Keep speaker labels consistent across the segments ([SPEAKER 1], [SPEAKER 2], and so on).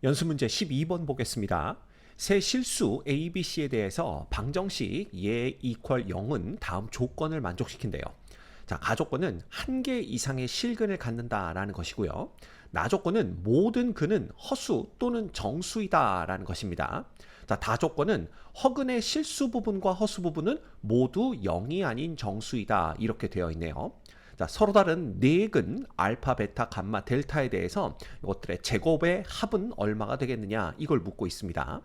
[SPEAKER 1] 연습 문제 12번 보겠습니다. 세 실수 A, B, C에 대해서 방정식 예 이퀄 0은 다음 조건을 만족시킨대요. 자, 가조건은 한 개 이상의 실근을 갖는다라는 것이고요. 나조건은 모든 근은 허수 또는 정수이다라는 것입니다. 자, 다조건은 허근의 실수 부분과 허수 부분은 모두 0이 아닌 정수이다 이렇게 되어 있네요. 자, 서로 다른 네 근 알파, 베타, 감마, 델타에 대해서 이것들의 제곱의 합은 얼마가 되겠느냐 이걸 묻고 있습니다.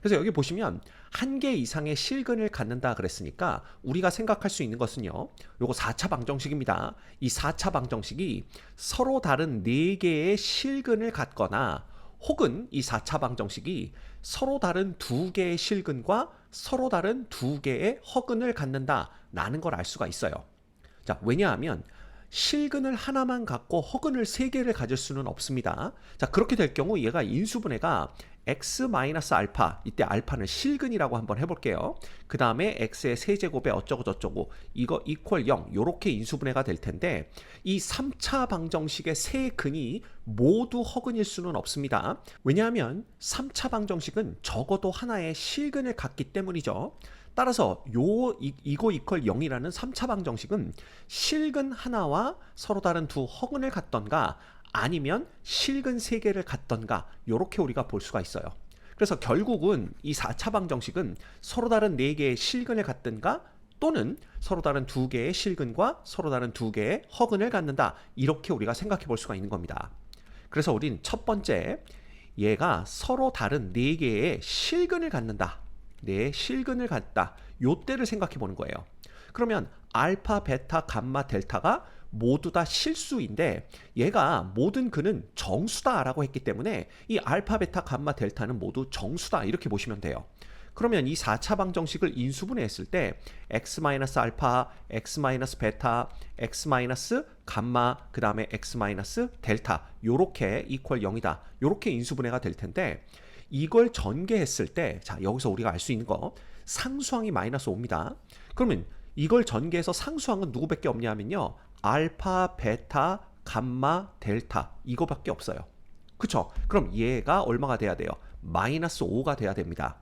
[SPEAKER 1] 그래서 여기 보시면 한 개 이상의 실근을 갖는다 그랬으니까 우리가 생각할 수 있는 것은요. 요거 4차 방정식입니다. 이 4차 방정식이 서로 다른 4개의 실근을 갖거나 혹은 이 4차 방정식이 서로 다른 2개의 실근과 서로 다른 2개의 허근을 갖는다라는 걸 알 수가 있어요. 자, 왜냐하면 실근을 하나만 갖고 허근을 3개를 가질 수는 없습니다. 자, 그렇게 될 경우 얘가 인수분해가 x-알파, 이때 알파는 실근이라고 한번 해볼게요. 그 다음에 x의 세제곱에 어쩌고 저쩌고 이거 이퀄 0 요렇게 인수분해가 될 텐데 이 3차 방정식의 세 근이 모두 허근일 수는 없습니다. 왜냐하면 3차 방정식은 적어도 하나의 실근을 갖기 때문이죠. 따라서 이거 이퀄 0이라는 3차 방정식은 실근 하나와 서로 다른 두 허근을 갖던가 아니면 실근 3개를 갖던가 이렇게 우리가 볼 수가 있어요. 그래서 결국은 이 4차 방정식은 서로 다른 4개의 실근을 갖든가 또는 서로 다른 2개의 실근과 서로 다른 2개의 허근을 갖는다 이렇게 우리가 생각해 볼 수가 있는 겁니다. 그래서 우린 첫 번째 얘가 서로 다른 4개의 실근을 갖는다. 네, 실근을 갖다. 요때를 생각해 보는 거예요. 그러면 알파, 베타, 감마, 델타가 모두 다 실수인데 얘가 모든 근은 정수다라고 했기 때문에 이 알파, 베타, 감마, 델타는 모두 정수다 이렇게 보시면 돼요. 그러면 이 4차 방정식을 인수분해했을 때 x-알파, x-베타, x-감마, 그 다음에 x-델타 요렇게 이퀄 0이다. 요렇게 인수분해가 될 텐데 이걸 전개했을 때, 자, 여기서 우리가 알 수 있는 거, 상수항이 마이너스 5입니다. 그러면 이걸 전개해서 상수항은 누구밖에 없냐 하면요. 알파, 베타, 감마, 델타. 이거밖에 없어요. 그쵸? 그럼 얘가 얼마가 돼야 돼요? 마이너스 5가 돼야 됩니다.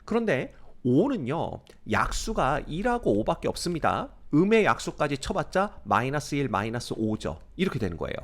[SPEAKER 1] 그런데 5는요. 약수가 1하고 5밖에 없습니다. 음의 약수까지 쳐봤자 마이너스 1, 마이너스 5죠. 이렇게 되는 거예요.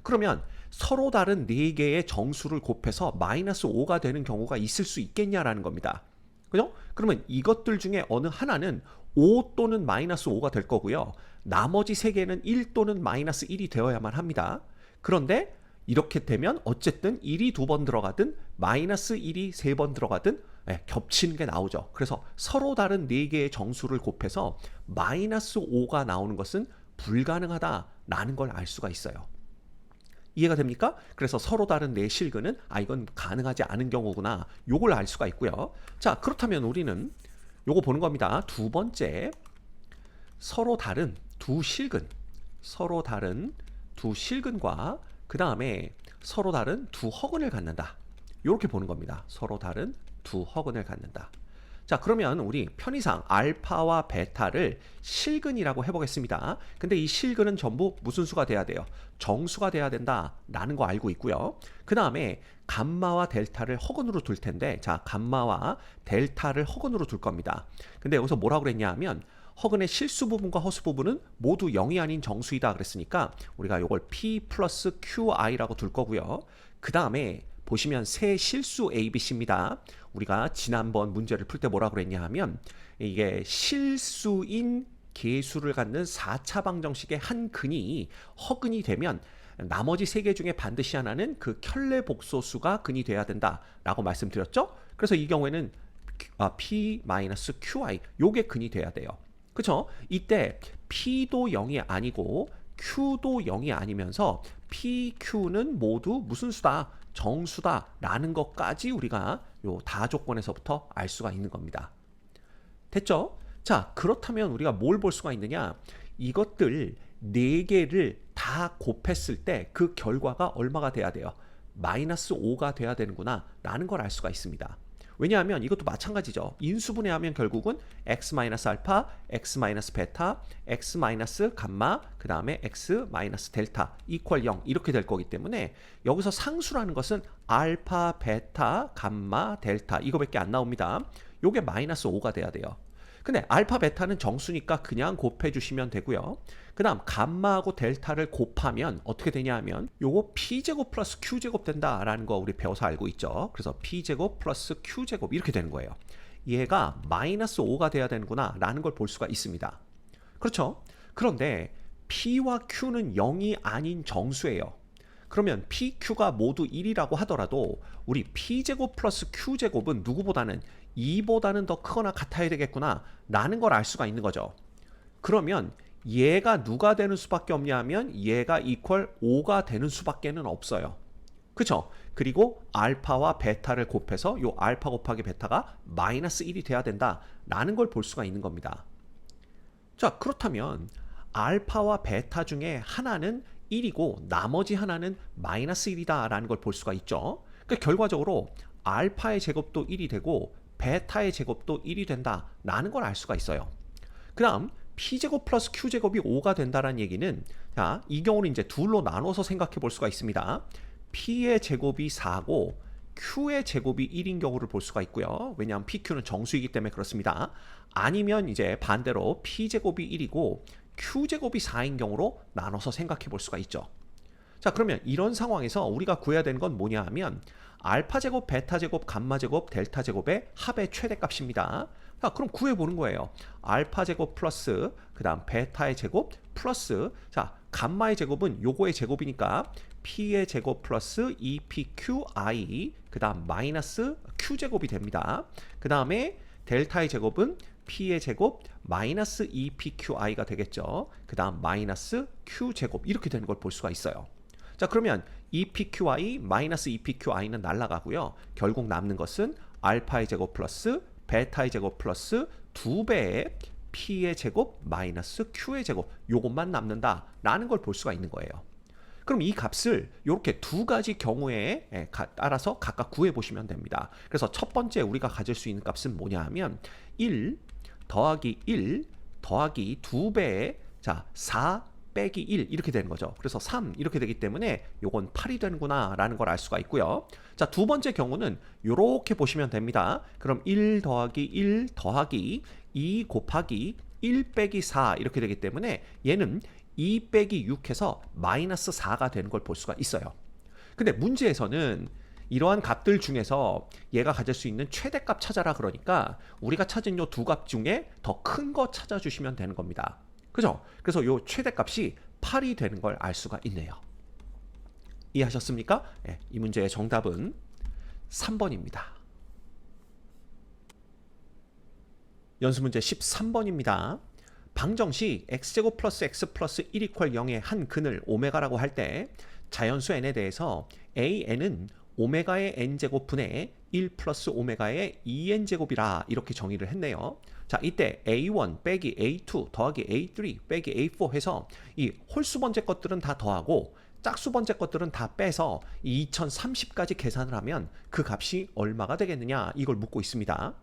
[SPEAKER 1] 그러면 서로 다른 4개의 정수를 곱해서 마이너스 5가 되는 경우가 있을 수 있겠냐라는 겁니다. 그죠? 그러면 이것들 중에 어느 하나는 5 또는 마이너스 5가 될 거고요. 나머지 3개는 1 또는 마이너스 1이 되어야만 합니다. 그런데 이렇게 되면 어쨌든 1이 2번 들어가든 마이너스 1이 3번 들어가든 겹치는 게 나오죠. 그래서 서로 다른 4개의 정수를 곱해서 마이너스 5가 나오는 것은 불가능하다라는 걸 알 수가 있어요. 이해가 됩니까? 그래서 서로 다른 내 실근은 이건 가능하지 않은 경우구나. 요걸 알 수가 있고요. 자, 그렇다면 우리는 요거 보는 겁니다. 두 번째, 서로 다른 두 실근, 서로 다른 두 실근과 그 다음에 서로 다른 두 허근을 갖는다. 요렇게 보는 겁니다. 서로 다른 두 허근을 갖는다. 자, 그러면 우리 편의상 알파와 베타를 실근이라고 해보겠습니다. 근데 이 실근은 전부 무슨 수가 돼야 돼요? 정수가 돼야 된다라는 거 알고 있고요. 그 다음에 감마와 델타를 허근으로 둘 텐데, 자, 감마와 델타를 허근으로 둘 겁니다. 근데 여기서 뭐라고 그랬냐 하면 허근의 실수 부분과 허수 부분은 모두 0이 아닌 정수이다 그랬으니까 우리가 이걸 P 플러스 QI라고 둘 거고요. 그 다음에 보시면 세 실수 ABC입니다. 우리가 지난번 문제를 풀 때 뭐라 그랬냐 하면 이게 실수인 개수를 갖는 4차 방정식의 한 근이 허근이 되면 나머지 3개 중에 반드시 하나는 그 켤레 복소수가 근이 돼야 된다라고 말씀드렸죠? 그래서 이 경우에는 P-QI 요게 근이 돼야 돼요. 그쵸? 이때 P도 0이 아니고 Q도 0이 아니면서 P, Q는 모두 무슨 수다? 정수다라는 것까지 우리가 요 다조건에서부터 알 수가 있는 겁니다. 됐죠? 자, 그렇다면 우리가 뭘 볼 수가 있느냐? 이것들 4개를 다 곱했을 때 그 결과가 얼마가 돼야 돼요? 마이너스 5가 돼야 되는구나 라는 걸 알 수가 있습니다. 왜냐하면 이것도 마찬가지죠. 인수분해하면 결국은 x-알파, x-베타, x-감마, 그 다음에 x-델타 이퀄 0 이렇게 될 거기 때문에 여기서 상수라는 것은 알파, 베타, 감마, 델타 이거밖에 안 나옵니다. 요게 마이너스 5가 돼야 돼요. 근데 알파, 베타는 정수니까 그냥 곱해 주시면 되고요. 그 다음 감마하고 델타를 곱하면 어떻게 되냐 하면 요거 p제곱 플러스 q제곱 된다라는 거 우리 배워서 알고 있죠. 그래서 p제곱 플러스 q제곱 이렇게 되는 거예요. 얘가 마이너스 5가 돼야 되는구나 라는 걸 볼 수가 있습니다. 그렇죠? 그런데 p와 q는 0이 아닌 정수예요. 그러면 PQ가 모두 1이라고 하더라도 우리 P제곱 플러스 Q제곱은 누구보다는 2보다는 더 크거나 같아야 되겠구나 라는 걸 알 수가 있는 거죠. 그러면 얘가 누가 되는 수밖에 없냐 하면 얘가 이퀄 5가 되는 수밖에는 없어요. 그쵸? 그리고 알파와 베타를 곱해서 요 알파 곱하기 베타가 마이너스 1이 돼야 된다 라는 걸 볼 수가 있는 겁니다. 자, 그렇다면 알파와 베타 중에 하나는 1이고 나머지 하나는 마이너스 1이다 라는 걸 볼 수가 있죠. 그러니까 결과적으로 알파의 제곱도 1이 되고 베타의 제곱도 1이 된다 라는 걸 알 수가 있어요. 그 다음 P제곱 플러스 Q제곱이 5가 된다는 얘기는 자, 이 경우는 이제 둘로 나눠서 생각해 볼 수가 있습니다. P의 제곱이 4고 Q의 제곱이 1인 경우를 볼 수가 있고요. 왜냐하면 PQ는 정수이기 때문에 그렇습니다. 아니면 이제 반대로 P제곱이 1이고 Q제곱이 4인 경우로 나눠서 생각해 볼 수가 있죠. 자, 그러면 이런 상황에서 우리가 구해야 되는 건 뭐냐 하면 알파제곱, 베타제곱, 감마제곱, 델타제곱의 합의 최대값입니다. 자, 그럼 구해보는 거예요. 알파제곱 플러스 그 다음 베타의 제곱 플러스 자, 감마의 제곱은 요거의 제곱이니까 P의 제곱 플러스 2PQI 그 다음 마이너스 Q제곱이 됩니다. 그 다음에 델타의 제곱은 P의 제곱 마이너스 2PQI가 되겠죠. 그 다음 마이너스 Q제곱 이렇게 되는 걸 볼 수가 있어요. 자, 그러면 2PQI 마이너스 2PQI는 날아가고요. 결국 남는 것은 알파의 제곱 플러스 베타의 제곱 플러스 2배의 P의 제곱 마이너스 Q의 제곱 요것만 남는다라는 걸 볼 수가 있는 거예요. 그럼 이 값을 이렇게 두 가지 경우에 따라서 각각 구해 보시면 됩니다. 그래서 첫 번째 우리가 가질 수 있는 값은 뭐냐 하면 1 더하기 1 더하기 2배의 자, 4 빼기 1 이렇게 되는 거죠. 그래서 3 이렇게 되기 때문에 요건 8이 되는구나 라는 걸 알 수가 있고요. 자, 두 번째 경우는 이렇게 보시면 됩니다. 그럼 1 더하기 1 더하기 2 곱하기 1 빼기 4 이렇게 되기 때문에 얘는 2 빼기 6해서 마이너스 4가 되는 걸 볼 수가 있어요. 근데 문제에서는 이러한 값들 중에서 얘가 가질 수 있는 최대값 찾아라 그러니까 우리가 찾은 요 두 값 중에 더 큰 거 찾아주시면 되는 겁니다. 그죠? 그래서 요 최대값이 8이 되는 걸 알 수가 있네요. 이해하셨습니까? 네, 이 문제의 정답은 3번입니다. 연수문제 13번입니다. 방정식 x제곱 플러스 x 플러스 1 이퀄 0의 한 근을 오메가라고 할 때 자연수 n에 대해서 an은 오메가의 n제곱 분의 1 플러스 오메가의 2n제곱이라 이렇게 정의를 했네요. 자, 이때 a1 빼기 a2 더하기 a3 빼기 a4 해서 이 홀수 번째 것들은 다 더하고 짝수 번째 것들은 다 빼서 2030까지 계산을 하면 그 값이 얼마가 되겠느냐 이걸 묻고 있습니다.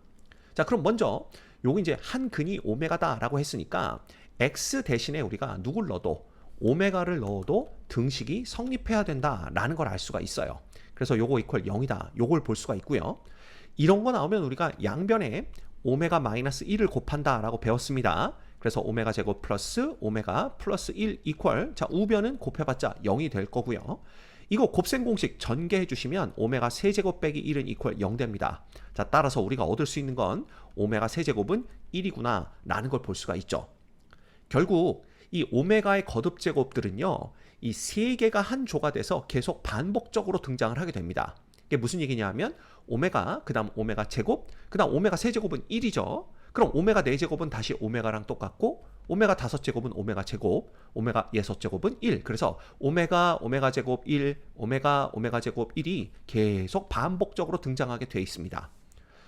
[SPEAKER 1] 자, 그럼 먼저 요거 이제 한 근이 오메가다라고 했으니까 x 대신에 우리가 누굴 넣어도 오메가를 넣어도 등식이 성립해야 된다라는 걸 알 수가 있어요. 그래서 요거 이퀄 0이다. 요걸 볼 수가 있고요. 이런 거 나오면 우리가 양변에 오메가 마이너스 1을 곱한다라고 배웠습니다. 그래서 오메가 제곱 플러스 오메가 플러스 1 이퀄 자, 우변은 곱해봤자 0이 될 거고요. 이거 곱셈 공식 전개해 주시면 오메가 세제곱 빼기 1은 이퀄 0 됩니다. 자, 따라서 우리가 얻을 수 있는 건 오메가 세제곱은 1이구나 라는 걸 볼 수가 있죠. 결국 이 오메가의 거듭 제곱들은요, 이 세 개가 한 조가 돼서 계속 반복적으로 등장을 하게 됩니다. 이게 무슨 얘기냐 하면 오메가, 그 다음 오메가 제곱, 그 다음 오메가 세제곱은 1이죠. 그럼 오메가 4제곱은 다시 오메가랑 똑같고 오메가 5제곱은 오메가 제곱, 오메가 6제곱은 1. 그래서 오메가 제곱 1, 오메가 제곱 1이 계속 반복적으로 등장하게 되어 있습니다.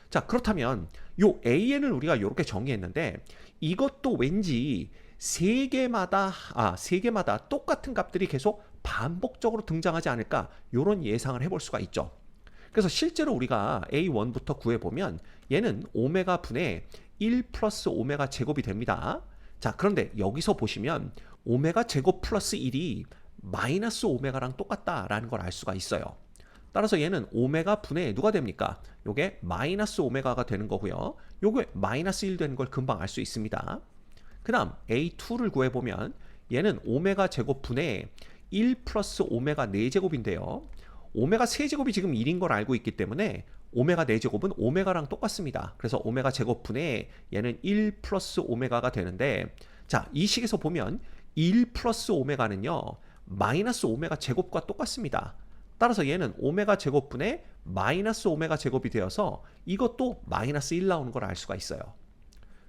[SPEAKER 1] 자, 그렇다면 요 AN을 우리가 이렇게 정의했는데 이것도 왠지 세 개마다 똑같은 값들이 계속 반복적으로 등장하지 않을까 이런 예상을 해볼 수가 있죠. 그래서 실제로 우리가 A1부터 구해보면 얘는 오메가 분의 1 플러스 오메가 제곱이 됩니다. 자, 그런데 여기서 보시면 오메가 제곱 플러스 1이 마이너스 오메가랑 똑같다라는 걸 알 수가 있어요. 따라서 얘는 오메가 분의 누가 됩니까? 요게 마이너스 오메가가 되는 거고요. 요게 마이너스 1 되는 걸 금방 알 수 있습니다. 그 다음 A2를 구해보면 얘는 오메가 제곱 분의 1 플러스 오메가 4제곱인데요. 오메가 세제곱이 지금 1인 걸 알고 있기 때문에 오메가 4제곱은 오메가랑 똑같습니다. 그래서 오메가 제곱분의 얘는 1 플러스 오메가가 되는데, 자, 이 식에서 보면 1 플러스 오메가는요 마이너스 오메가 제곱과 똑같습니다. 따라서 얘는 오메가 제곱분의 마이너스 오메가 제곱이 되어서 이것도 마이너스 1 나오는 걸 알 수가 있어요.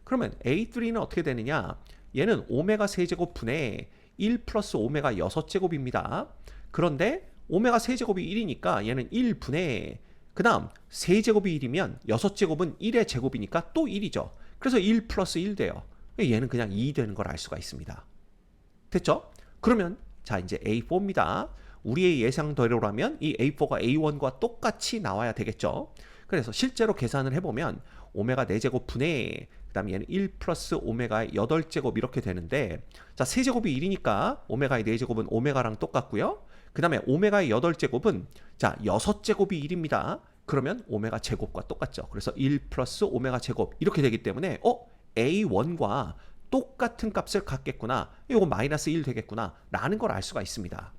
[SPEAKER 1] 그러면 A3는 어떻게 되느냐? 얘는 오메가 세제곱분의 1 플러스 오메가 6제곱입니다. 그런데 오메가 세제곱이 1이니까 얘는 1분의, 그 다음 세제곱이 1이면 6제곱은 1의 제곱이니까 또 1이죠. 그래서 1 플러스 1 돼요. 얘는 그냥 2 되는 걸 알 수가 있습니다. 됐죠? 그러면 자, 이제 A4입니다. 우리의 예상대로라면 이 A4가 A1과 똑같이 나와야 되겠죠. 그래서 실제로 계산을 해보면 오메가 4제곱 분의, 그 다음에 얘는 1 플러스 오메가의 8제곱 이렇게 되는데, 자, 세제곱이 1이니까 오메가의 4제곱은 오메가랑 똑같고요. 그 다음에 오메가의 8제곱은 자 6제곱이 1입니다. 그러면 오메가 제곱과 똑같죠. 그래서 1 플러스 오메가 제곱 이렇게 되기 때문에 A1과 똑같은 값을 갖겠구나. 이거 마이너스 1 되겠구나 라는 걸 알 수가 있습니다.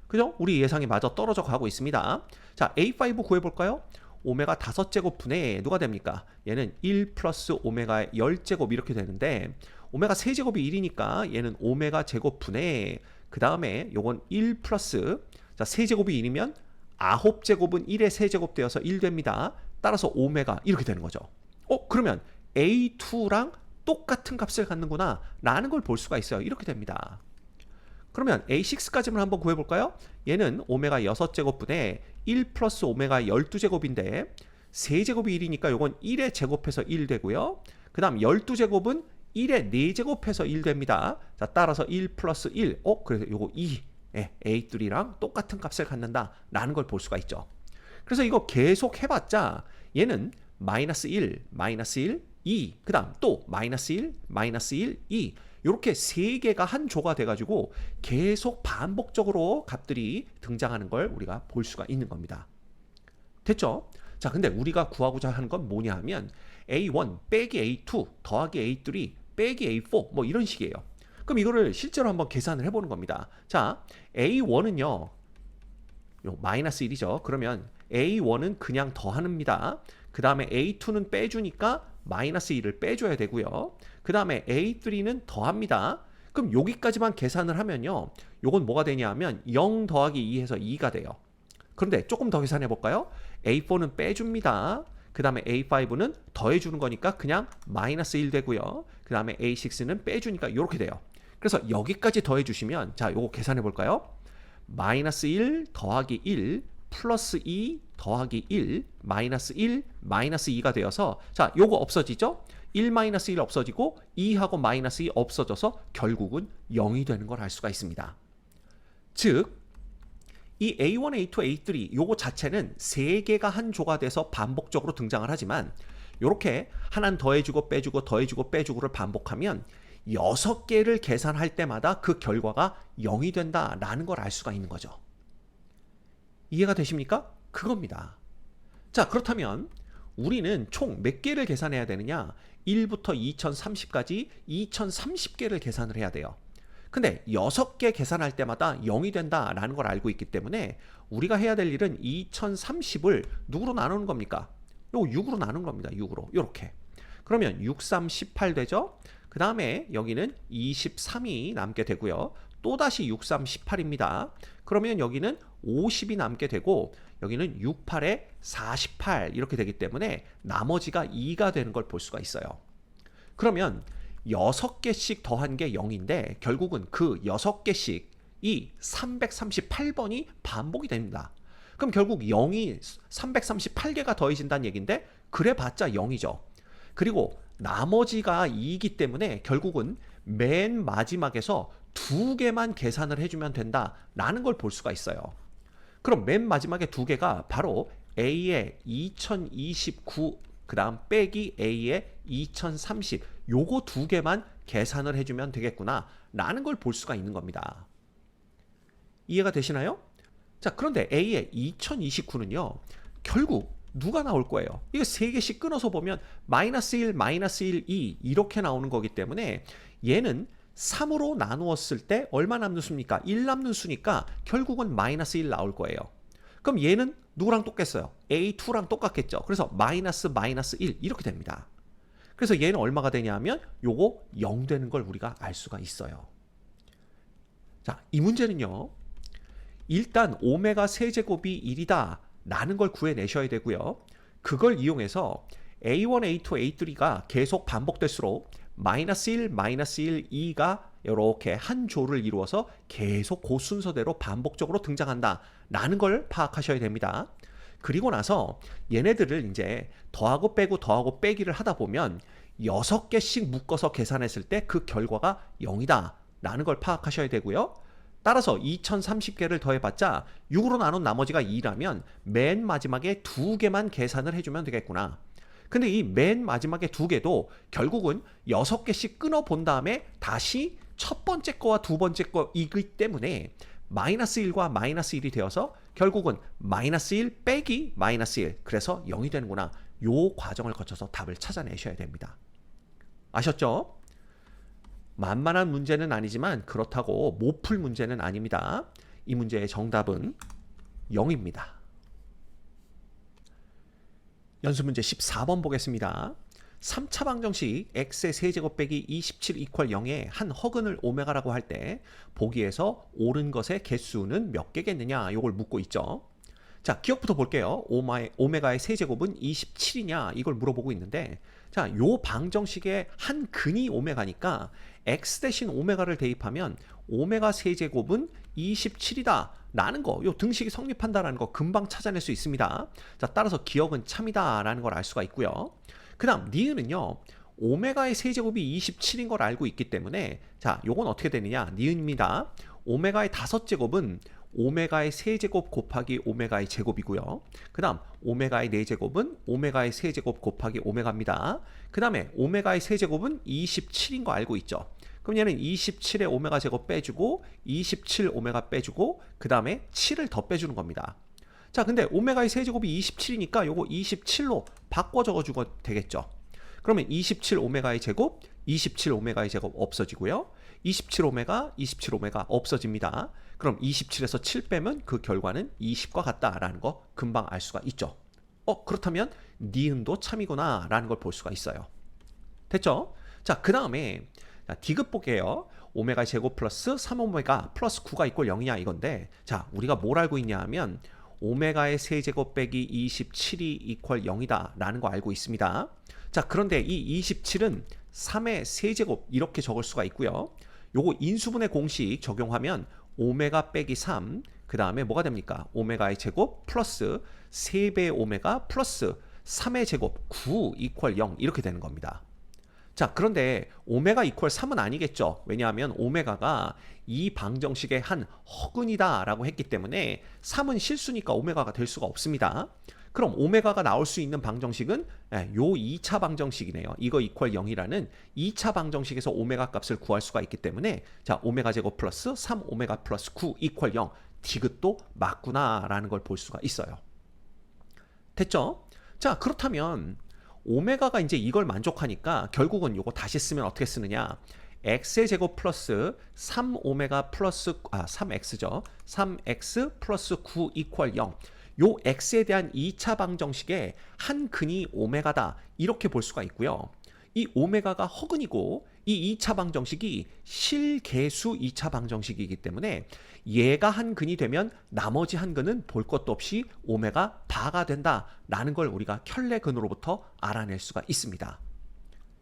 [SPEAKER 1] 그죠? 우리 예상이 마저 떨어져 가고 있습니다. 자, A5 구해볼까요? 오메가 5제곱 분의 누가 됩니까? 얘는 1 플러스 오메가의 10제곱 이렇게 되는데, 오메가 세제곱이 1이니까 얘는 오메가 제곱 분의, 그 다음에 요건 1 플러스, 자, 세제곱이 1이면 9제곱은 1의 세제곱 되어서 1 됩니다. 따라서 오메가 이렇게 되는 거죠. 그러면 A2랑 똑같은 값을 갖는구나 라는 걸 볼 수가 있어요. 이렇게 됩니다. 그러면 A6까지만 한번 구해볼까요? 얘는 오메가 6제곱분의 1 플러스 오메가 12제곱인데 세제곱이 1이니까 요건 1의 제곱해서 1 되고요. 그 다음 12제곱은 1의 4제곱해서 1 됩니다. 자, 따라서 1 플러스 1. 그래서 요거 2. A3랑 똑같은 값을 갖는다 라는 걸 볼 수가 있죠. 그래서 이거 계속 해봤자 얘는 마이너스 1, 마이너스 1, 2, 그 다음 또 마이너스 1, 마이너스 1, 2 이렇게 세 개가 한 조가 돼가지고 계속 반복적으로 값들이 등장하는 걸 우리가 볼 수가 있는 겁니다. 됐죠? 자, 근데 우리가 구하고자 하는 건 뭐냐 하면 A1 빼기 A2 더하기 A3 빼기 A4 뭐 이런 식이에요. 그럼 이거를 실제로 한번 계산을 해보는 겁니다. 자, A1은요 요 마이너스 1이죠. 그러면 A1은 그냥 더합니다. 그 다음에 A2는 빼주니까 마이너스 1을 빼줘야 되고요. 그 다음에 A3는 더합니다. 그럼 여기까지만 계산을 하면요 요건 뭐가 되냐 하면 0 더하기 2해서 2가 돼요. 그런데 조금 더 계산해 볼까요? A4는 빼줍니다. 그 다음에 A5는 더해주는 거니까 그냥 마이너스 1 되고요. 그 다음에 A6는 빼주니까 이렇게 돼요. 그래서 여기까지 더해주시면 자 요거 계산해 볼까요? 마이너스 1 더하기 1 플러스 2 더하기 1 마이너스 1 마이너스 2가 되어서 자 요거 없어지죠? 1 마이너스 1 없어지고 2하고 마이너스 2 없어져서 결국은 0이 되는 걸 알 수가 있습니다. 즉 이 A1, A2, A3 요거 자체는 세 개가 한 조가 돼서 반복적으로 등장을 하지만 요렇게 하나는 더해주고 빼주고 더해주고 빼주고를 반복하면 6개를 계산할 때마다 그 결과가 0이 된다라는 걸 알 수가 있는 거죠. 이해가 되십니까? 그겁니다. 자, 그렇다면 우리는 총 몇 개를 계산해야 되느냐? 1부터 2030까지 2030개를 계산을 해야 돼요. 근데 6개 계산할 때마다 0이 된다라는 걸 알고 있기 때문에 우리가 해야 될 일은 2030을 누구로 나누는 겁니까? 요거 6으로 나누는 겁니다. 6으로. 요렇게. 그러면 6, 3, 18 되죠? 그 다음에 여기는 23이 남게 되고요. 또다시 6, 3, 18입니다. 그러면 여기는 50이 남게 되고 여기는 6, 8에 48 이렇게 되기 때문에 나머지가 2가 되는 걸 볼 수가 있어요. 그러면 6개씩 더한 게 0인데 결국은 그 6개씩 이 338번이 반복이 됩니다. 그럼 결국 0이 338개가 더해진다는 얘기인데 그래봤자 0이죠. 그리고 나머지가 2이기 때문에 결국은 맨 마지막에서 2개만 계산을 해주면 된다라는 걸 볼 수가 있어요. 그럼 맨 마지막에 2개가 바로 A의 2029 그 다음 빼기 A의 2030 요거 두 개만 계산을 해주면 되겠구나 라는 걸 볼 수가 있는 겁니다. 이해가 되시나요? 자, 그런데 A의 2029는요 결국 누가 나올 거예요? 이거 세 개씩 끊어서 보면 마이너스 1, 마이너스 1, 2 이렇게 나오는 거기 때문에 얘는 3으로 나누었을 때 얼마 남는 수입니까? 1 남는 수니까 결국은 마이너스 1 나올 거예요. 그럼 얘는 누구랑 똑같겠어요? A2랑 똑같겠죠. 그래서 마이너스 마이너스 1 이렇게 됩니다. 그래서 얘는 얼마가 되냐면 요거 0 되는 걸 우리가 알 수가 있어요. 자, 이 문제는요. 일단 오메가 세제곱이 1이다 라는 걸 구해내셔야 되고요. 그걸 이용해서 A1, A2, A3가 계속 반복될수록 마이너스 1, 마이너스 1, 2가 이렇게 한 조를 이루어서 계속 그 순서대로 반복적으로 등장한다 라는 걸 파악하셔야 됩니다. 그리고 나서 얘네들을 이제 더하고 빼고 더하고 빼기를 하다 보면 6개씩 묶어서 계산했을 때 그 결과가 0이다 라는 걸 파악하셔야 되고요. 따라서 2030개를 더해봤자 6으로 나눈 나머지가 2라면 맨 마지막에 2개만 계산을 해주면 되겠구나. 근데 이 맨 마지막에 2개도 결국은 6개씩 끊어본 다음에 다시 첫 번째 거와 두 번째 거이기 때문에 마이너스 1과 마이너스 1이 되어서 결국은 마이너스 1 빼기 마이너스 1 그래서 0이 되는구나. 요 과정을 거쳐서 답을 찾아내셔야 됩니다. 아셨죠? 만만한 문제는 아니지만 그렇다고 못 풀 문제는 아닙니다. 이 문제의 정답은 0입니다. 연습문제 14번 보겠습니다. 3차 방정식 x의 세제곱 빼기 27 이퀄 0에 한 허근을 오메가라고 할 때 보기에서 옳은 것의 개수는 몇 개겠느냐 이걸 묻고 있죠. 자, 기억부터 볼게요. 오메가의 세제곱은 27이냐 이걸 물어보고 있는데 자, 요 방정식의 한 근이 오메가니까 x 대신 오메가를 대입하면 오메가 세제곱은 27이다 라는 거, 요 등식이 성립한다라는 거 금방 찾아낼 수 있습니다. 자, 따라서 기억은 참이다 라는 걸 알 수가 있고요. 그 다음 니은은요 오메가의 세제곱이 27인 걸 알고 있기 때문에 자, 요건 어떻게 되느냐 니은입니다. 오메가의 5제곱은 오메가의 세제곱 곱하기 오메가의 제곱이고요. 그 다음 오메가의 4제곱은 오메가의 세제곱 곱하기 오메가입니다. 그 다음에 오메가의 세제곱은 27인 거 알고 있죠. 그럼 얘는 27의 오메가 제곱 빼주고 27 오메가 빼주고 그 다음에 7을 더 빼주는 겁니다. 자, 근데 오메가의 세제곱이 27이니까 요거 27로 바꿔 적어주고 되겠죠. 그러면 27 오메가의 제곱 27 오메가의 제곱 없어지고요. 27 오메가 27 오메가 없어집니다. 그럼 27에서 7 빼면 그 결과는 20과 같다라는 거 금방 알 수가 있죠. 그렇다면 니은도 참이구나 라는 걸 볼 수가 있어요. 됐죠? 자, 그 다음에 디귿 볼게요. 오메가 제곱 플러스 3오메가 플러스 9가 이꼴 0이냐 이건데 자, 우리가 뭘 알고 있냐 하면 오메가의 세제곱 빼기 27이 이퀄 0이다 라는 거 알고 있습니다. 자, 그런데 이 27은 3의 세제곱 이렇게 적을 수가 있고요. 요거 인수분해 공식 적용하면 오메가 빼기 3, 그 다음에 뭐가 됩니까? 오메가의 제곱 플러스 3배의 오메가 플러스 3의 제곱 9 이퀄 0 이렇게 되는 겁니다. 자, 그런데 오메가 이퀄 3은 아니겠죠. 왜냐하면 오메가가 이 방정식의 한 허근이다 라고 했기 때문에 3은 실수니까 오메가가 될 수가 없습니다. 그럼 오메가가 나올 수 있는 방정식은 요 2차 방정식이네요. 이거 이퀄 0이라는 2차 방정식에서 오메가 값을 구할 수가 있기 때문에 자, 오메가 제곱 플러스 3 오메가 플러스 9 이퀄 0 디귿도 맞구나 라는 걸 볼 수가 있어요. 됐죠? 자, 그렇다면 오메가가 이제 이걸 만족하니까 결국은 요거 다시 쓰면 어떻게 쓰느냐? x의 제곱 플러스 3오메가 플러스 3x죠. 3x 플러스 9 이퀄 0. 요 x에 대한 2차 방정식의 한 근이 오메가다 이렇게 볼 수가 있고요. 이 오메가가 허근이고 이 2차 방정식이 실계수 2차 방정식이기 때문에 얘가 한 근이 되면 나머지 한 근은 볼 것도 없이 오메가 바가 된다라는 걸 우리가 켤레근으로부터 알아낼 수가 있습니다.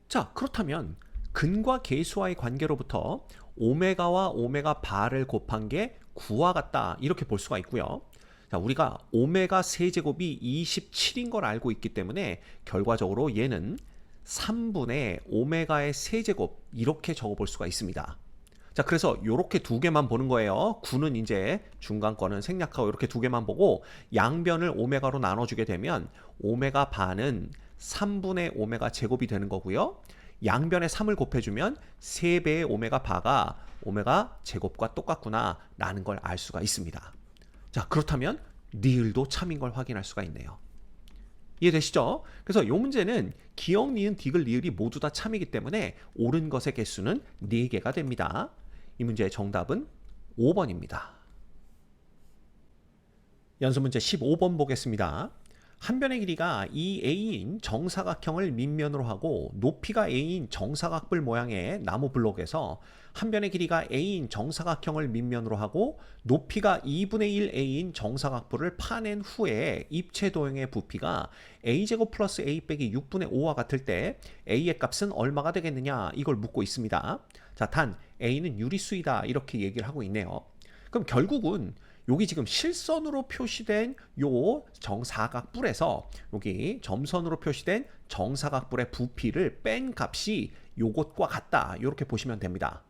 [SPEAKER 1] 자, 그렇다면 근과 계수와의 관계로부터 오메가와 오메가 바를 곱한 게 9와 같다 이렇게 볼 수가 있고요. 자, 우리가 오메가 세제곱이 27인 걸 알고 있기 때문에 결과적으로 얘는 3분의 오메가의 세제곱 이렇게 적어볼 수가 있습니다. 자, 그래서 요렇게 두 개만 보는 거예요. 9는 이제 중간 거는 생략하고 이렇게 두 개만 보고 양변을 오메가로 나눠주게 되면 오메가 반은 3분의 오메가 제곱이 되는 거고요. 양변에 3을 곱해주면 3배의 오메가 바가 오메가 제곱과 똑같구나 라는 걸 알 수가 있습니다. 자, 그렇다면 니을도 참인 걸 확인할 수가 있네요. 이해되시죠? 그래서 이 문제는 기역, 니은, 디귿, 리을이 모두 다 참이기 때문에 옳은 것의 개수는 4개가 됩니다. 이 문제의 정답은 5번입니다. 연습 문제 15번 보겠습니다. 한 변의 길이가 2a인 정사각형을 밑면으로 하고 높이가 a인 정사각불 모양의 나무 블록에서 한 변의 길이가 a인 정사각형을 밑면으로 하고 높이가 2분의 1a인 정사각불을 파낸 후에 입체 도형의 부피가 a제곱 플러스 a 빼기 6분의 5와 같을 때 a의 값은 얼마가 되겠느냐 이걸 묻고 있습니다. 자, 단 a는 유리수이다 이렇게 얘기를 하고 있네요. 그럼 결국은 여기 지금 실선으로 표시된 요 정사각뿔에서 여기 점선으로 표시된 정사각뿔의 부피를 뺀 값이 요것과 같다. 이렇게 보시면 됩니다.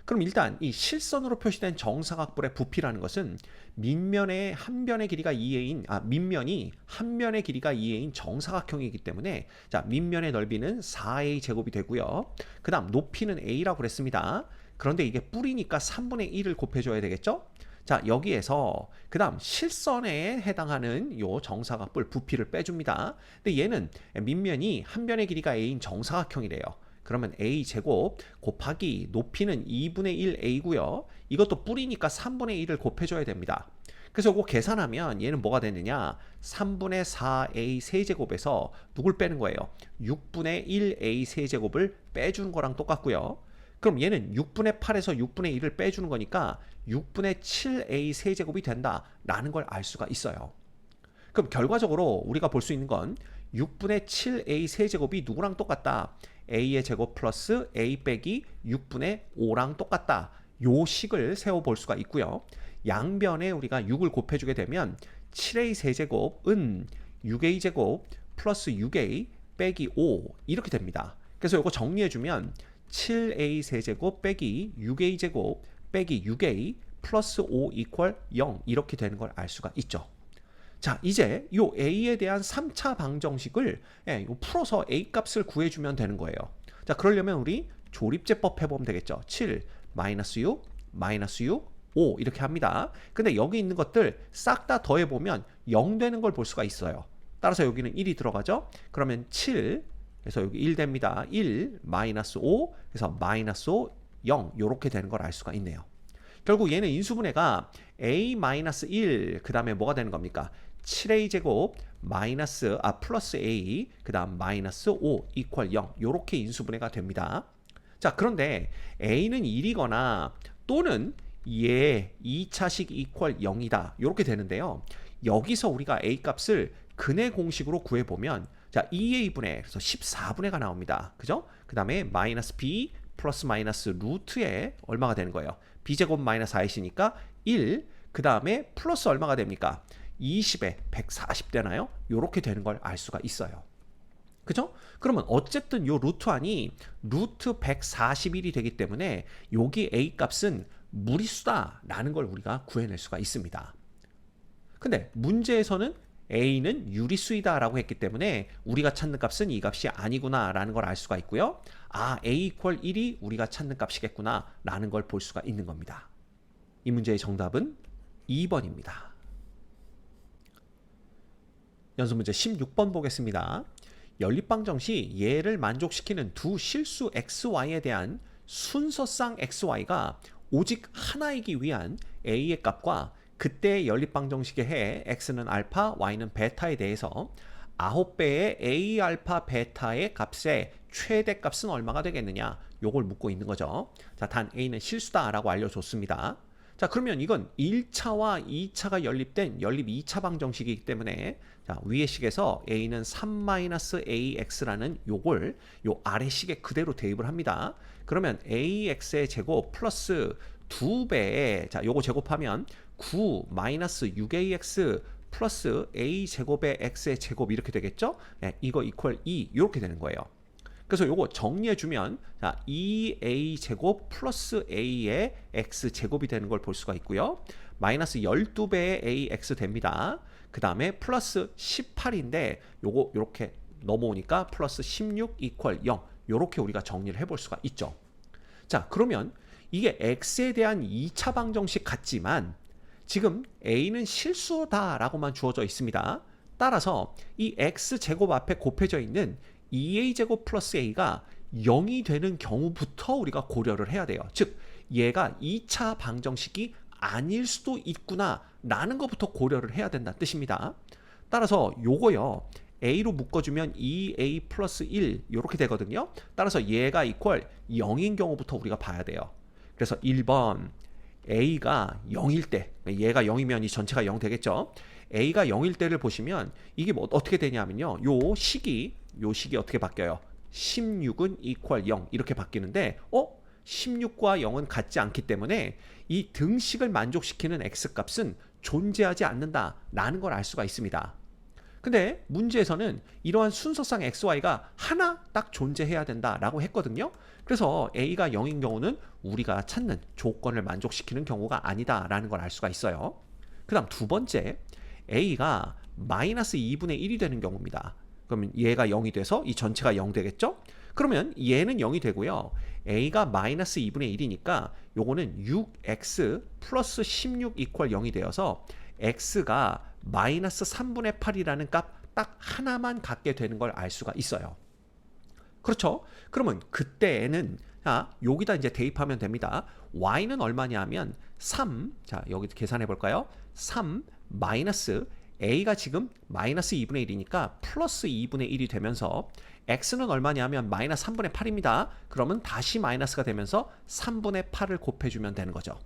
[SPEAKER 1] 그럼 일단 이 실선으로 표시된 정사각뿔의 부피라는 것은 밑면의 한 변의 길이가 2a인 밑면이 한 변의 길이가 2a인 정사각형이기 때문에 자, 밑면의 넓이는 4a 제곱이 되고요. 그다음 높이는 a라고 그랬습니다. 그런데 이게 뿔이니까 3분의 1을 곱해줘야 되겠죠? 자, 여기에서 그 다음 실선에 해당하는 요 정사각뿔 부피를 빼줍니다. 근데 얘는 밑면이 한 변의 길이가 a인 정사각형이래요. 그러면 a 제곱 곱하기 높이는 2분의 1a고요. 이것도 뿔이니까 3분의 1을 곱해줘야 됩니다. 그래서 이거 계산하면 얘는 뭐가 되느냐? 3분의 4a 세제곱에서 누굴 빼는 거예요? 6분의 1a 세제곱을 빼주는 거랑 똑같고요. 그럼 얘는 6분의 8에서 6분의 1을 빼주는 거니까 6분의 7a 세제곱이 된다라는 걸 알 수가 있어요. 그럼 결과적으로 우리가 볼 수 있는 건 6분의 7a 세제곱이 누구랑 똑같다? a의 제곱 플러스 a 빼기 6분의 5랑 똑같다. 요 식을 세워볼 수가 있고요. 양변에 우리가 6을 곱해주게 되면 7a 세제곱은 6a 제곱 플러스 6a 빼기 5 이렇게 됩니다. 그래서 이거 정리해주면 7a 세제곱 빼기 6a 제곱 빼기 6a 플러스 5 이퀄 0 이렇게 되는 걸 알 수가 있죠. 자, 이제 요 a에 대한 3차 방정식을 풀어서 a 값을 구해주면 되는 거예요. 자, 그러려면 우리 조립제법 해보면 되겠죠. 7 마이너스 6 마이너스 6 5 이렇게 합니다. 근데 여기 있는 것들 싹 다 더해보면 0 되는 걸 볼 수가 있어요. 따라서 여기는 1이 들어가죠. 그러면 7 그래서 여기 1 됩니다. 1 마이너스 5 그래서 마이너스 5 0 이렇게 되는 걸 알 수가 있네요. 결국 얘는 인수분해가 a 마이너스 1 그 다음에 뭐가 되는 겁니까? 7a 제곱 마이너스 플러스 a 그 다음 마이너스 5 이퀄 0 이렇게 인수분해가 됩니다. 자, 그런데 a는 1이거나 또는 얘 2차식 이퀄 0이다 이렇게 되는데요. 여기서 우리가 a 값을 근의 공식으로 구해보면 자, 2a분의 그래서 14분의가 나옵니다. 그죠? 그 다음에 마이너스 b 플러스 마이너스 루트에 얼마가 되는 거예요? b제곱 마이너스 4이니까 1, 그 다음에 플러스 얼마가 됩니까? 20에 140 되나요? 이렇게 되는 걸 알 수가 있어요. 그죠? 그러면 어쨌든 요 루트 안이 루트 141이 되기 때문에 여기 a 값은 무리수다라는 걸 우리가 구해낼 수가 있습니다. 근데 문제에서는 a는 유리수이다라고 했기 때문에 우리가 찾는 값은 이 값이 아니구나라는 걸 알 수가 있고요. a 이퀄 1이 우리가 찾는 값이겠구나라는 걸 볼 수가 있는 겁니다. 이 문제의 정답은 2번입니다. 연습 문제 16번 보겠습니다. 연립방정식 얘를 만족시키는 두 실수 xy에 대한 순서상 xy가 오직 하나이기 위한 a의 값과 그때의 연립방정식의 해 x는 알파, y는 베타에 대해서 9배의 a 알파 베타의 값의 최대값은 얼마가 되겠느냐 요걸 묻고 있는 거죠. 자, 단 a는 실수다라고 알려줬습니다. 자, 그러면 이건 1차와 2차가 연립된 연립 2차 방정식이기 때문에 자, 위의 식에서 a는 3-ax라는 요걸 요 아래 식에 그대로 대입을 합니다. 그러면 ax의 제곱 플러스 2배의 자, 요거 제곱하면 9 마이너스 6ax 플러스 a 제곱의 x의 제곱 이렇게 되겠죠? 네, 이거 이퀄 2 이렇게 되는 거예요. 그래서 요거 정리해주면 자, 2a 제곱 플러스 a의 x 제곱이 되는 걸 볼 수가 있고요. 마이너스 12배의 ax 됩니다. 그 다음에 플러스 18인데 요거 요렇게 넘어오니까 플러스 16 이퀄 0 요렇게 우리가 정리를 해볼 수가 있죠. 자, 그러면 이게 x에 대한 2차 방정식 같지만 지금 a는 실수다라고만 주어져 있습니다. 따라서 이 x제곱 앞에 곱해져 있는 2a제곱 플러스 a가 0이 되는 경우부터 우리가 고려를 해야 돼요. 즉 얘가 2차 방정식이 아닐 수도 있구나 라는 것부터 고려를 해야 된다는 뜻입니다. 따라서 요거요, a로 묶어주면 2a 플러스 1 이렇게 되거든요. 따라서 얘가 이퀄 0인 경우부터 우리가 봐야 돼요. 그래서 1번 a가 0일 때, 얘가 0이면 이 전체가 0 되겠죠. a가 0일 때를 보시면 이게 뭐 어떻게 되냐면요, 요 식이 어떻게 바뀌어요? 16은 이퀄 0 이렇게 바뀌는데 16과 0은 같지 않기 때문에 이 등식을 만족시키는 x값은 존재하지 않는다라는 걸 알 수가 있습니다. 근데 문제에서는 이러한 순서상 xy가 하나 딱 존재해야 된다라고 했거든요. 그래서 a가 0인 경우는 우리가 찾는 조건을 만족시키는 경우가 아니다라는 걸 알 수가 있어요. 그 다음 두 번째, a가 마이너스 2분의 1이 되는 경우입니다. 그러면 얘가 0이 돼서 이 전체가 0 되겠죠? 그러면 얘는 0이 되고요. a가 마이너스 2분의 1이니까 요거는 6x 플러스 16 이퀄 0이 되어서 x가 마이너스 3분의 8이라는 값 딱 하나만 갖게 되는 걸 알 수가 있어요. 그렇죠? 그러면 그때는 자, 여기다 이제 대입하면 됩니다. y는 얼마냐 하면 3, 자 여기 계산해 볼까요? 3 마이너스 a가 지금 마이너스 2분의 1이니까 플러스 2분의 1이 되면서 x는 얼마냐 하면 마이너스 3분의 8입니다. 그러면 다시 마이너스가 되면서 3분의 8을 곱해주면 되는 거죠.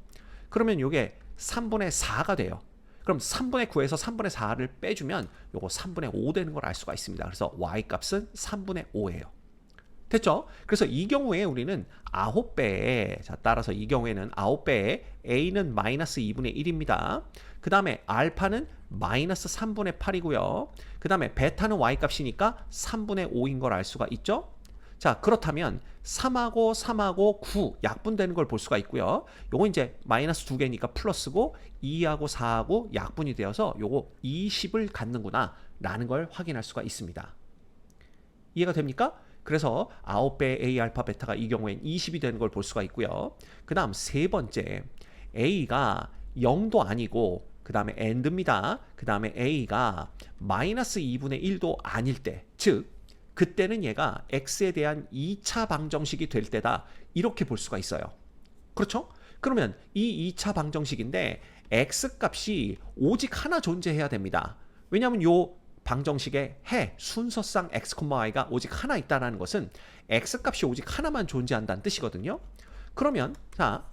[SPEAKER 1] 그러면 이게 3분의 4가 돼요. 그럼 3분의 9에서 3분의 4를 빼주면 요거 3분의 5 되는 걸 알 수가 있습니다. 그래서 y값은 3분의 5예요. 됐죠? 그래서 이 경우에 우리는 9배에, 자 따라서 이 경우에는 9배에 a는 마이너스 2분의 1입니다. 그 다음에 알파는 마이너스 3분의 8이고요. 그 다음에 베타는 y값이니까 3분의 5인 걸 알 수가 있죠? 자, 그렇다면 3하고 9 약분되는 걸 볼 수가 있고요. 요거 이제 마이너스 2개니까 플러스고 2하고 4하고 약분이 되어서 요거 20을 갖는구나 라는 걸 확인할 수가 있습니다. 이해가 됩니까? 그래서 9배 a 알파 베타가 이 경우엔 20이 되는 걸 볼 수가 있고요. 그 다음 세 번째, a가 0도 아니고 그 다음에 and입니다. 그 다음에 a가 마이너스 2분의 1도 아닐 때, 즉 그때는 얘가 x에 대한 2차 방정식이 될 때다 이렇게 볼 수가 있어요. 그렇죠? 그러면 이 2차 방정식인데 x값이 오직 하나 존재해야 됩니다. 왜냐하면 요 방정식의 순서상 x, y가 오직 하나 있다는 것은 x값이 오직 하나만 존재한다는 뜻이거든요. 그러면 자,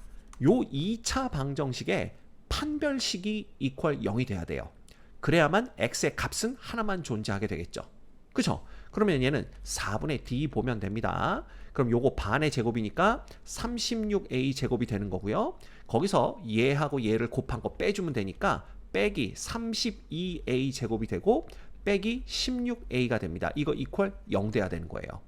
[SPEAKER 1] 요 2차 방정식의 판별식이 이퀄 0이 돼야 돼요. 그래야만 x의 값은 하나만 존재하게 되겠죠. 그죠? 그러면 얘는 4분의 d 보면 됩니다. 그럼 요거 반의 제곱이니까 36a 제곱이 되는 거고요. 거기서 얘하고 얘를 곱한 거 빼주면 되니까 빼기 32a 제곱이 되고 빼기 16a가 됩니다. 이거 이퀄 0 돼야 되는 거예요.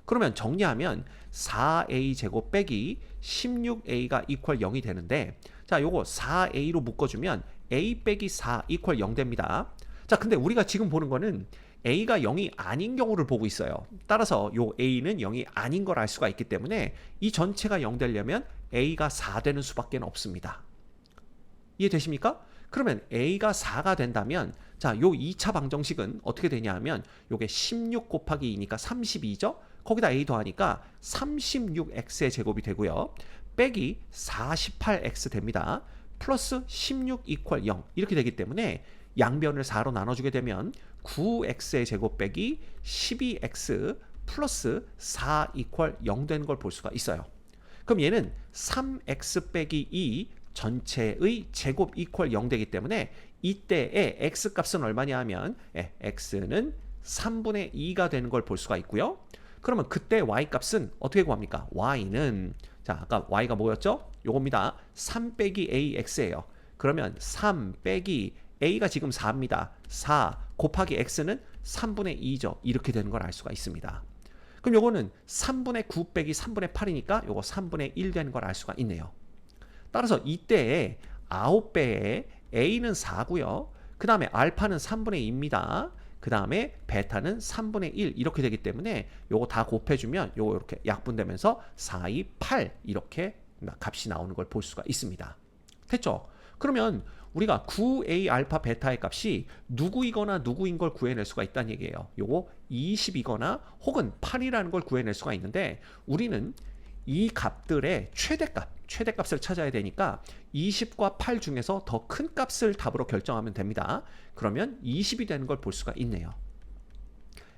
[SPEAKER 1] 그러면 정리하면 4a 제곱 빼기 16a가 이퀄 0이 되는데, 자 요거 4a로 묶어주면 a 빼기 4 이퀄 0 됩니다. 자 근데 우리가 지금 보는 거는 a가 0이 아닌 경우를 보고 있어요. 따라서 요 a는 0이 아닌 걸 알 수가 있기 때문에 이 전체가 0 되려면 a가 4 되는 수밖에 없습니다. 이해되십니까? 그러면 a가 4가 된다면 자, 요 2차 방정식은 어떻게 되냐 하면 요게 16 곱하기 2니까 32죠? 거기다 a 더하니까 36x의 제곱이 되고요. 빼기 48x 됩니다. 플러스 16 이퀄 0 이렇게 되기 때문에 양변을 4로 나눠주게 되면 9x의 제곱 빼기 12x 플러스 4 이퀄 0 되는 걸 볼 수가 있어요. 그럼 얘는 3x 빼기 2 전체의 제곱 이퀄 0 되기 때문에 이때의 x값은 얼마냐 하면 x는 3분의 2가 되는 걸 볼 수가 있고요. 그러면 그때 y값은 어떻게 구합니까? y는 자 아까 y가 뭐였죠? 요겁니다. 3 빼기 ax예요. 그러면 3 빼기 a가 지금 4입니다. 4 곱하기 x는 3분의 2죠. 이렇게 되는 걸 알 수가 있습니다. 그럼 요거는 3분의 9 빼기 3분의 8이니까 요거 3분의 1 되는 걸 알 수가 있네요. 따라서 이때에 9배에 A는 4고요. 그 다음에 알파는 3분의 2입니다. 그 다음에 베타는 3분의 1 이렇게 되기 때문에 요거 다 곱해주면 요거 이렇게 약분되면서 4, 2, 8 이렇게 값이 나오는 걸 볼 수가 있습니다. 됐죠? 그러면 우리가 9A 알파 베타의 값이 누구이거나 누구인 걸 구해낼 수가 있다는 얘기예요. 요거 20이거나 혹은 8이라는 걸 구해낼 수가 있는데 우리는 이 값들의 최대값을 찾아야 되니까 20과 8 중에서 더 큰 값을 답으로 결정하면 됩니다. 그러면 20이 되는 걸 볼 수가 있네요.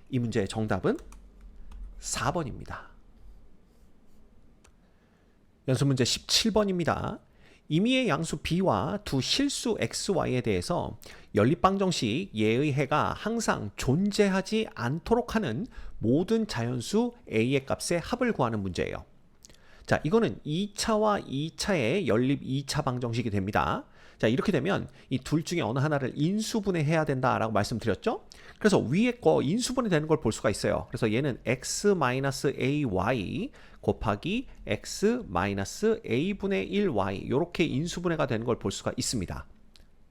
[SPEAKER 1] 이 문제의 정답은 4번입니다. 연습문제 17번입니다. 임의의 양수 b와 두 실수 xy에 대해서 연립방정식 예의 해가 항상 존재하지 않도록 하는 모든 자연수 a의 값의 합을 구하는 문제예요. 자, 이거는 2차와 2차의 연립 2차 방정식이 됩니다. 자, 이렇게 되면 이 둘 중에 어느 하나를 인수분해해야 된다라고 말씀드렸죠? 그래서 위에 거 인수분해되는 걸 볼 수가 있어요. 그래서 얘는 x-ay 곱하기 x-a분의 1y 이렇게 인수분해가 되는 걸 볼 수가 있습니다.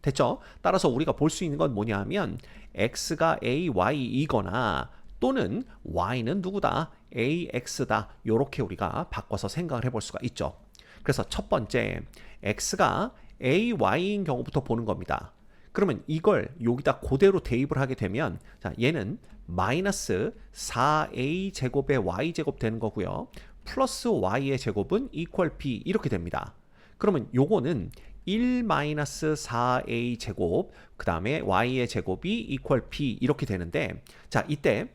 [SPEAKER 1] 됐죠? 따라서 우리가 볼 수 있는 건 뭐냐 하면 x가 ay이거나 또는 y는 누구다? ax다. 이렇게 우리가 바꿔서 생각을 해볼 수가 있죠. 그래서 첫 번째 x가 ay인 경우부터 보는 겁니다. 그러면 이걸 여기다 그대로 대입을 하게 되면 자, 얘는 마이너스 4a 제곱의 y 제곱 되는 거고요. 플러스 y의 제곱은 equal b 이렇게 됩니다. 그러면 요거는 1-4a 제곱 그 다음에 y의 제곱이 equal b 이렇게 되는데 자, 이때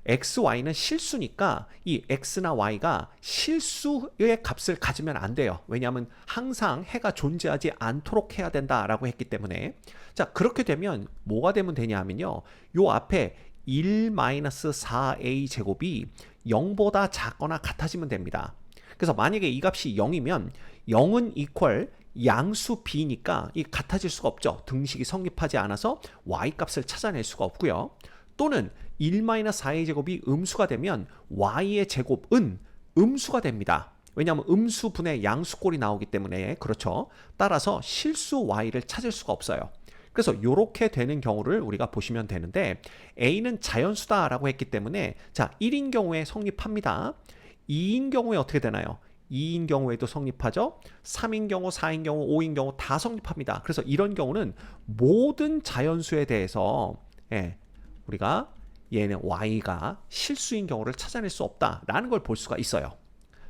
[SPEAKER 1] x, y는 실수니까 이 x나 y가 실수의 값을 가지면 안 돼요. 왜냐하면 항상 해가 존재하지 않도록 해야 된다라고 했기 때문에 자, 그렇게 되면 뭐가 되면 되냐 하면요. 요 앞에 1-4a 제곱이 0보다 작거나 같아지면 됩니다. 그래서 만약에 이 값이 0이면 0은 equal 양수 b니까 이 같아질 수가 없죠. 등식이 성립하지 않아서 y 값을 찾아낼 수가 없고요. 또는 1-4의 제곱이 음수가 되면 y의 제곱은 음수가 됩니다. 왜냐하면 음수분의 양수꼴이 나오기 때문에 그렇죠. 따라서 실수 y를 찾을 수가 없어요. 그래서 이렇게 되는 경우를 우리가 보시면 되는데 a는 자연수다라고 했기 때문에 자 1인 경우에 성립합니다. 2인 경우에 어떻게 되나요? 2인 경우에도 성립하죠. 3인 경우, 4인 경우, 5인 경우 다 성립합니다. 그래서 이런 경우는 모든 자연수에 대해서 우리가 얘는 y가 실수인 경우를 찾아낼 수 없다라는 걸 볼 수가 있어요.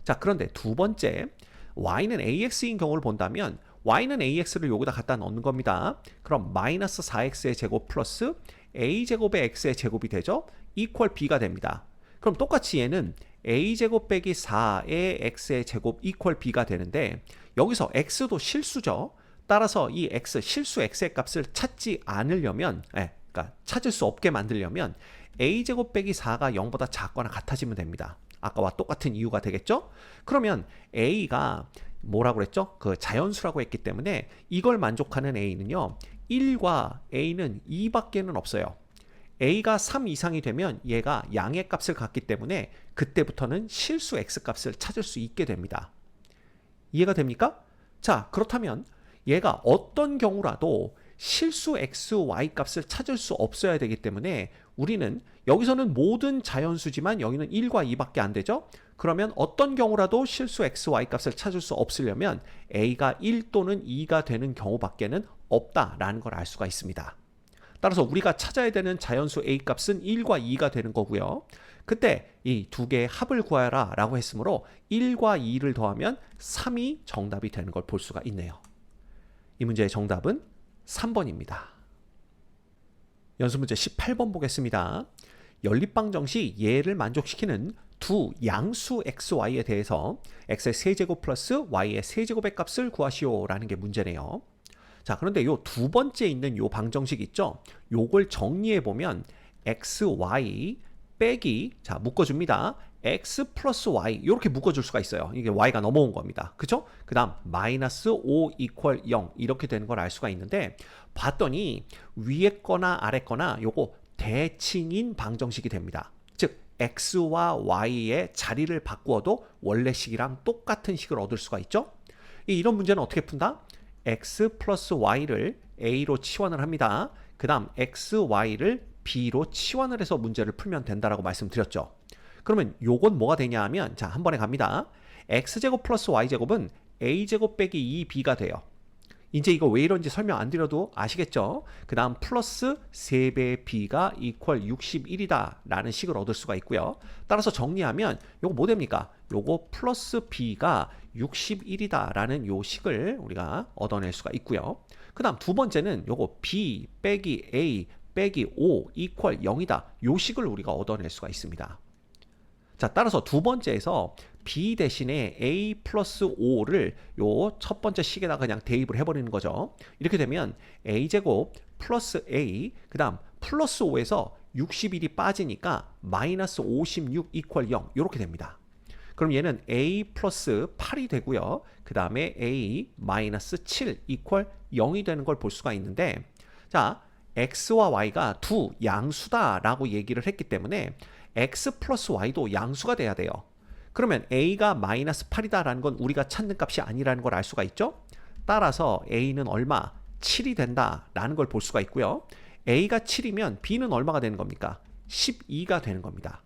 [SPEAKER 1] 자, 그런데 두 번째 y는 ax인 경우를 본다면 y는 ax를 여기다 갖다 넣는 겁니다. 그럼 마이너스 4x의 제곱 플러스 a제곱의 x의 제곱이 되죠. equal b가 됩니다. 그럼 똑같이 얘는 a제곱 빼기 4의 x의 제곱 equal b가 되는데 여기서 x도 실수죠. 따라서 이 x, 실수 x의 값을 찾지 않으려면 그러니까 찾을 수 없게 만들려면 a제곱 빼기 4가 0보다 작거나 같아지면 됩니다. 아까와 똑같은 이유가 되겠죠? 그러면 a가 뭐라고 그랬죠? 그 자연수라고 했기 때문에 이걸 만족하는 a는요. 1과 a는 2밖에는 없어요. a가 3 이상이 되면 얘가 양의 값을 갖기 때문에 그때부터는 실수 x 값을 찾을 수 있게 됩니다. 이해가 됩니까? 자, 그렇다면 얘가 어떤 경우라도 실수 x, y 값을 찾을 수 없어야 되기 때문에 우리는 여기서는 모든 자연수지만 여기는 1과 2밖에 안 되죠? 그러면 어떤 경우라도 실수 x, y 값을 찾을 수 없으려면 a가 1 또는 2가 되는 경우밖에는 없다라는 걸 알 수가 있습니다. 따라서 우리가 찾아야 되는 자연수 a 값은 1과 2가 되는 거고요. 그때 이 두 개의 합을 구하라 라고 했으므로 1과 2를 더하면 3이 정답이 되는 걸 볼 수가 있네요. 이 문제의 정답은 3번입니다. 연습문제 18번 보겠습니다. 연립방정식 예를 만족시키는 두 양수 xy에 대해서 x의 세제곱 플러스 y의 세제곱의 값을 구하시오 라는 게 문제네요. 자, 그런데 요 두 번째 있는 요 방정식 있죠? 요걸 정리해 보면 xy 빼기 자 묶어줍니다. x 플러스 y 이렇게 묶어줄 수가 있어요. 이게 y가 넘어온 겁니다. 그쵸? 그 다음 마이너스 5 이퀄 0 이렇게 되는 걸 알 수가 있는데 봤더니 위에 거나 아래 거나 요거 대칭인 방정식이 됩니다. 즉 x와 y의 자리를 바꾸어도 원래 식이랑 똑같은 식을 얻을 수가 있죠. 이런 문제는 어떻게 푼다? x 플러스 y를 a로 치환을 합니다. 그 다음 xy를 b로 치환을 해서 문제를 풀면 된다라고 말씀드렸죠. 그러면 요건 뭐가 되냐 하면 자, 한 번에 갑니다. x제곱 플러스 y제곱은 a제곱 빼기 2b가 돼요. 이제 이거 왜 이런지 설명 안 드려도 아시겠죠? 그 다음 플러스 3배 b가 이퀄 61이다 라는 식을 얻을 수가 있고요. 따라서 정리하면 요거 뭐 됩니까? 요거 플러스 b가 61이다 라는 요 식을 우리가 얻어낼 수가 있고요. 그 다음 두 번째는 요거 b 빼기 a 빼기 5 이퀄 0이다. 요 식을 우리가 얻어낼 수가 있습니다. 자, 따라서 두 번째에서 b 대신에 a 플러스 5를 요 첫 번째 식에다가 그냥 대입을 해버리는 거죠. 이렇게 되면 a제곱 플러스 a 그 다음 플러스 5에서 61이 빠지니까 마이너스 56 이퀄 0 이렇게 됩니다. 그럼 얘는 a 플러스 8이 되고요. 그 다음에 a 마이너스 7 이퀄 0이 되는 걸 볼 수가 있는데 자, x와 y가 두 양수다라고 얘기를 했기 때문에 x 플러스 y도 양수가 돼야 돼요. 그러면 a가 마이너스 8이다라는 건 우리가 찾는 값이 아니라는 걸 알 수가 있죠. 따라서 a는 얼마? 7이 된다라는 걸 볼 수가 있고요. a가 7이면 b는 얼마가 되는 겁니까? 12가 되는 겁니다.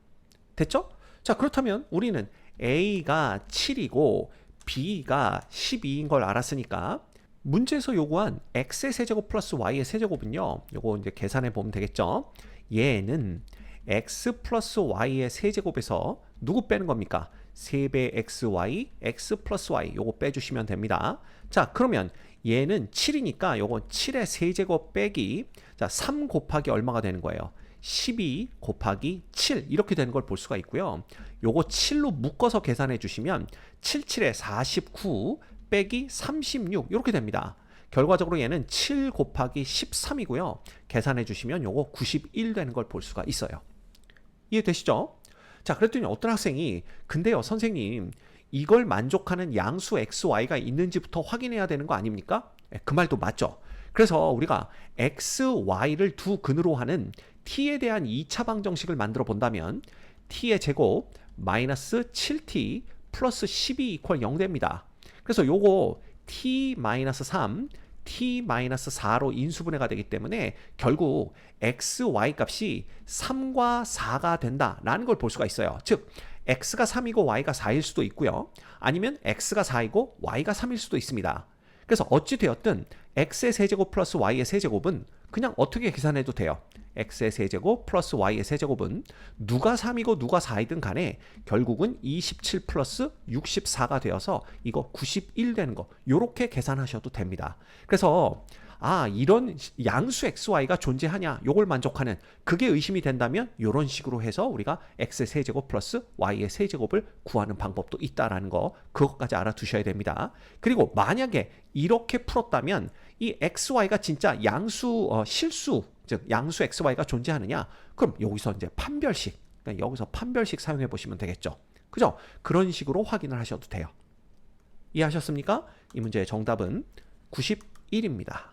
[SPEAKER 1] 됐죠? 자, 그렇다면 우리는 a가 7이고 b가 12인 걸 알았으니까 문제에서 요구한 x의 세제곱 플러스 y의 세제곱은요. 요거 이제 계산해 보면 되겠죠. 얘는 x 플러스 y의 세제곱에서 누구 빼는 겁니까? 3배 xy, x 플러스 y 요거 빼주시면 됩니다. 자, 그러면 얘는 7이니까 요건 7의 세제곱 빼기 자, 3 곱하기 얼마가 되는 거예요? 12 곱하기 7 이렇게 되는 걸 볼 수가 있고요. 요거 7로 묶어서 계산해 주시면 77에 49 빼기 36 이렇게 됩니다. 결과적으로 얘는 7 곱하기 13이고요. 계산해 주시면 요거 91 되는 걸 볼 수가 있어요. 이해되시죠? 자, 그랬더니 어떤 학생이 근데요 선생님 이걸 만족하는 양수 xy가 있는지부터 확인해야 되는 거 아닙니까? 그 말도 맞죠. 그래서 우리가 xy를 두 근으로 하는 t에 대한 2차 방정식을 만들어 본다면 t의 제곱 마이너스 7t 플러스 12 이퀄 0 됩니다. 그래서 요거 t-3 t-4로 인수분해가 되기 때문에 결국 xy 값이 3과 4가 된다라는 걸 볼 수가 있어요. 즉 x가 3이고 y가 4일 수도 있고요. 아니면 x가 4이고 y가 3일 수도 있습니다. 그래서 어찌 되었든 x의 세제곱 플러스 y의 세제곱은 그냥 어떻게 계산해도 돼요. x의 세제곱 플러스 y의 세제곱은 누가 3이고 누가 4이든 간에 결국은 27 플러스 64가 되어서 이거 91 되는 거 요렇게 계산하셔도 됩니다. 그래서 이런 양수 xy가 존재하냐 요걸 만족하는 그게 의심이 된다면 이런 식으로 해서 우리가 x의 세제곱 플러스 y의 세제곱을 구하는 방법도 있다라는 거 그것까지 알아두셔야 됩니다. 그리고 만약에 이렇게 풀었다면 이 xy가 진짜 양수 실수 즉 양수 xy가 존재하느냐 그럼 여기서 이제 판별식 그러니까 여기서 판별식 사용해 보시면 되겠죠. 그죠? 그런 식으로 확인을 하셔도 돼요. 이해하셨습니까? 이 문제의 정답은 91입니다.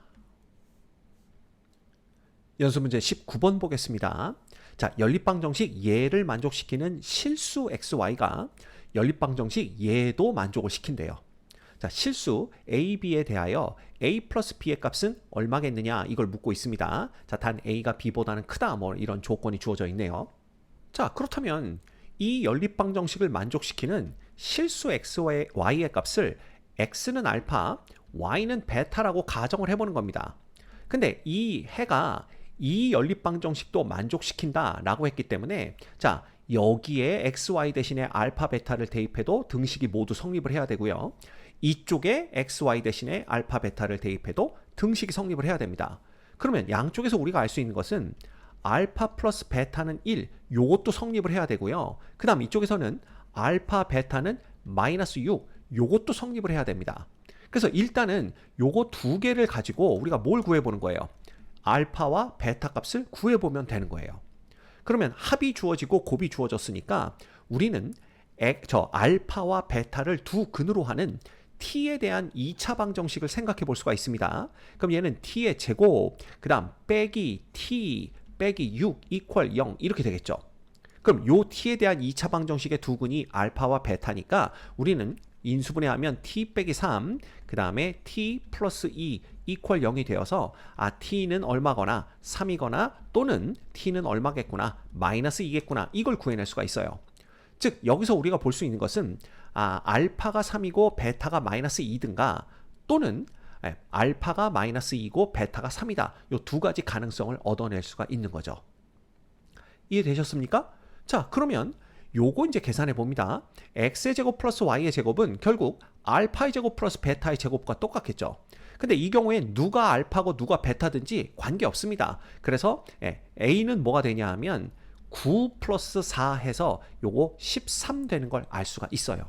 [SPEAKER 1] 연습문제 19번 보겠습니다. 자, 연립방정식 얘를 만족시키는 실수 xy가 연립방정식 얘도 만족을 시킨대요. 자, 실수 a, b에 대하여 a 플러스 b의 값은 얼마겠느냐 이걸 묻고 있습니다. 자, 단 a가 b보다는 크다 뭐 이런 조건이 주어져 있네요. 자, 그렇다면 이 연립방정식을 만족시키는 실수 xy의 값을 x는 알파, y는 베타라고 가정을 해보는 겁니다. 근데 이 해가 이 연립방정식도 만족시킨다라고 했기 때문에 자, 여기에 xy 대신에 알파 베타를 대입해도 등식이 모두 성립을 해야 되고요. 이쪽에 xy 대신에 알파 베타를 대입해도 등식이 성립을 해야 됩니다. 그러면 양쪽에서 우리가 알 수 있는 것은 알파 플러스 베타는 1 요것도 성립을 해야 되고요. 그 다음 이쪽에서는 알파 베타는 마이너스 6 요것도 성립을 해야 됩니다. 그래서 일단은 요거 두 개를 가지고 우리가 뭘 구해보는 거예요? 알파와 베타 값을 구해보면 되는 거예요. 그러면 합이 주어지고 곱이 주어졌으니까 우리는 저 알파와 베타를 두 근으로 하는 t에 대한 2차 방정식을 생각해 볼 수가 있습니다. 그럼 얘는 t의 제곱, 그 다음 빼기 t 빼기 6 이퀄 0 이렇게 되겠죠. 그럼 요 t에 대한 2차 방정식의 두근이 알파와 베타니까 우리는 인수분해하면 t 빼기 3, 그 다음에 t 플러스 2 이퀄 0이 되어서 t는 얼마거나 3이거나 또는 t는 얼마겠구나 마이너스 2겠구나 이걸 구해낼 수가 있어요. 즉 여기서 우리가 볼 수 있는 것은 알파가 3이고 베타가 마이너스 2든가 또는 알파가 마이너스 2고 베타가 3이다. 이 두 가지 가능성을 얻어낼 수가 있는 거죠. 이해되셨습니까? 자, 그러면 요거 이제 계산해 봅니다. x의 제곱 플러스 y의 제곱은 결국 알파의 제곱 플러스 베타의 제곱과 똑같겠죠. 근데 이 경우에 누가 알파고 누가 베타든지 관계없습니다. 그래서 a는 뭐가 되냐 하면 9 플러스 4 해서 요거 13 되는 걸 알 수가 있어요.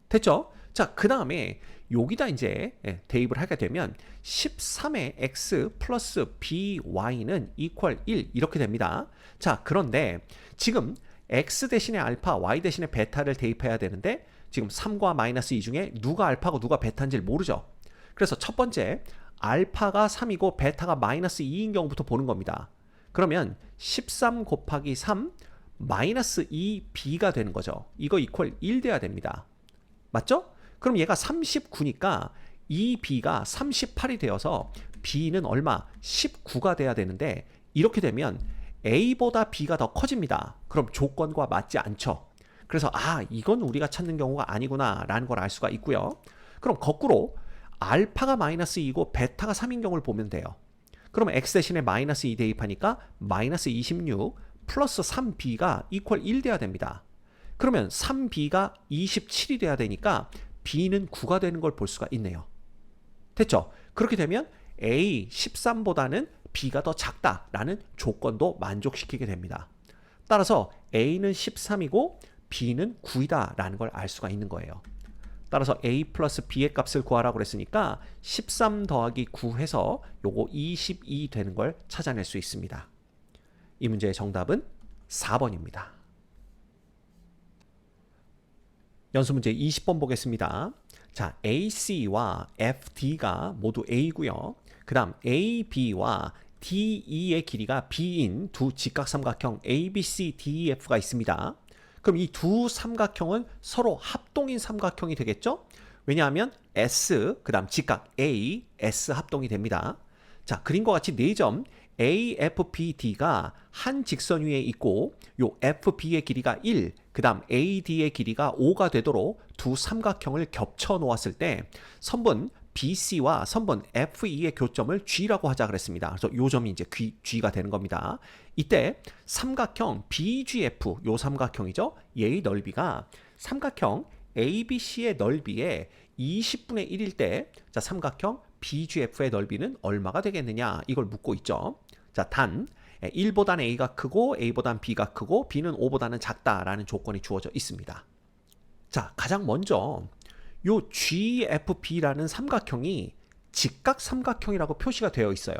[SPEAKER 1] 됐죠? 자, 그 다음에 여기다 이제 대입을 하게 되면 13의 x 플러스 by는 이퀄 1 이렇게 됩니다. 자, 그런데 지금 x 대신에 알파, y 대신에 베타를 대입해야 되는데 지금 3과 마이너스 2 중에 누가 알파고 누가 베타인지를 모르죠. 그래서 첫 번째 알파가 3이고 베타가 마이너스 2인 경우부터 보는 겁니다. 그러면 13 곱하기 3 마이너스 2b가 되는 거죠. 이거 이퀄 1 돼야 됩니다. 맞죠? 그럼 얘가 39니까 이 b가 38이 되어서 b는 얼마? 19가 돼야 되는데 이렇게 되면 a보다 b가 더 커집니다. 그럼 조건과 맞지 않죠. 그래서 이건 우리가 찾는 경우가 아니구나 라는 걸 알 수가 있고요. 그럼 거꾸로 알파가 마이너스 2고 베타가 3인 경우를 보면 돼요. 그러면 x 대신에 마이너스 2 대입하니까 마이너스 26 플러스 3b가 이퀄 1 돼야 됩니다. 그러면 3b가 27이 돼야 되니까 b는 9가 되는 걸 볼 수가 있네요. 됐죠? 그렇게 되면 a 13보다는 b가 더 작다라는 조건도 만족시키게 됩니다. 따라서 a는 13이고 b는 9이다라는 걸 알 수가 있는 거예요. 따라서 a 플러스 b의 값을 구하라고 그랬으니까 13 더하기 9 해서 요거 22 되는 걸 찾아낼 수 있습니다. 이 문제의 정답은 4번입니다. 연수문제 20번 보겠습니다. 자, AC와 FD가 모두 A고요. 그 다음 AB와 DE의 길이가 B인 두 직각삼각형 ABC, DEF가 있습니다. 그럼 이 두 삼각형은 서로 합동인 삼각형이 되겠죠? 왜냐하면 S, 그 다음 직각 A, S 합동이 됩니다. 자, 그림과 같이 4점 AFBD가 한 직선 위에 있고 요 FB의 길이가 1, 그 다음 AD의 길이가 5가 되도록 두 삼각형을 겹쳐 놓았을 때 선분 BC와 선분 FE의 교점을 G라고 하자 그랬습니다. 그래서 요 점이 이제 G가 되는 겁니다. 이때 삼각형 BGF, 요 삼각형이죠. 얘의 넓이가 삼각형 ABC의 넓이의 20분의 1일 때 자, 삼각형 BGF의 넓이는 얼마가 되겠느냐 이걸 묻고 있죠. 자, 단 1보다는 A가 크고 A보다는 B가 크고 B는 5보다는 작다라는 조건이 주어져 있습니다. 자, 가장 먼저 요 GFB라는 삼각형이 직각 삼각형이라고 표시가 되어 있어요.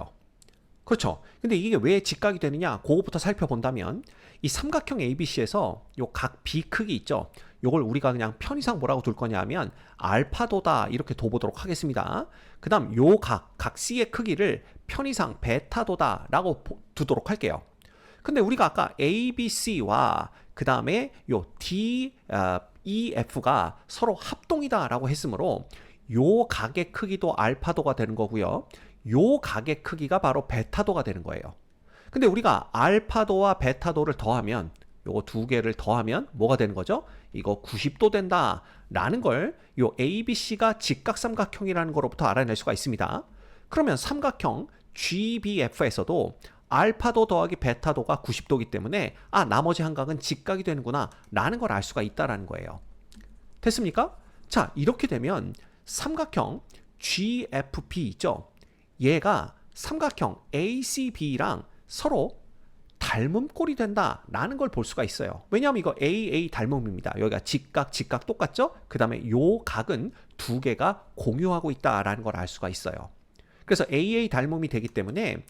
[SPEAKER 1] 그렇죠. 근데 이게 왜 직각이 되느냐 그거부터 살펴본다면 이 삼각형 ABC에서 요 각 B 크기 있죠. 요걸 우리가 그냥 편의상 뭐라고 둘 거냐 하면 알파도다 이렇게 둬보도록 하겠습니다. 그 다음 요 각 C의 크기를 편의상 베타도다 라고 두도록 할게요. 근데 우리가 아까 ABC와 그 다음에 요 DEF가 서로 합동이다 라고 했으므로 요 각의 크기도 알파도가 되는 거고요. 요 각의 크기가 바로 베타도가 되는 거예요. 근데 우리가 알파도와 베타도를 더하면 요거 두 개를 더하면 뭐가 되는 거죠? 이거 90도 된다 라는 걸 요 ABC가 직각삼각형이라는 거로부터 알아낼 수가 있습니다. 그러면 삼각형 GBF에서도 알파도 더하기 베타도가 90도이기 때문에 나머지 한 각은 직각이 되는구나 라는 걸 알 수가 있다라는 거예요. 됐습니까? 자, 이렇게 되면 삼각형 GFP 있죠? 얘가 삼각형 ACB랑 서로 닮은 꼴이 된다라는 걸 볼 수가 있어요. 왜냐하면 이거 AA 닮음입니다. 여기가 직각 똑같죠? 그 다음에 요 각은 두 개가 공유하고 있다라는 걸 알 수가 있어요. 그래서 AA 닮음이 되기 때문에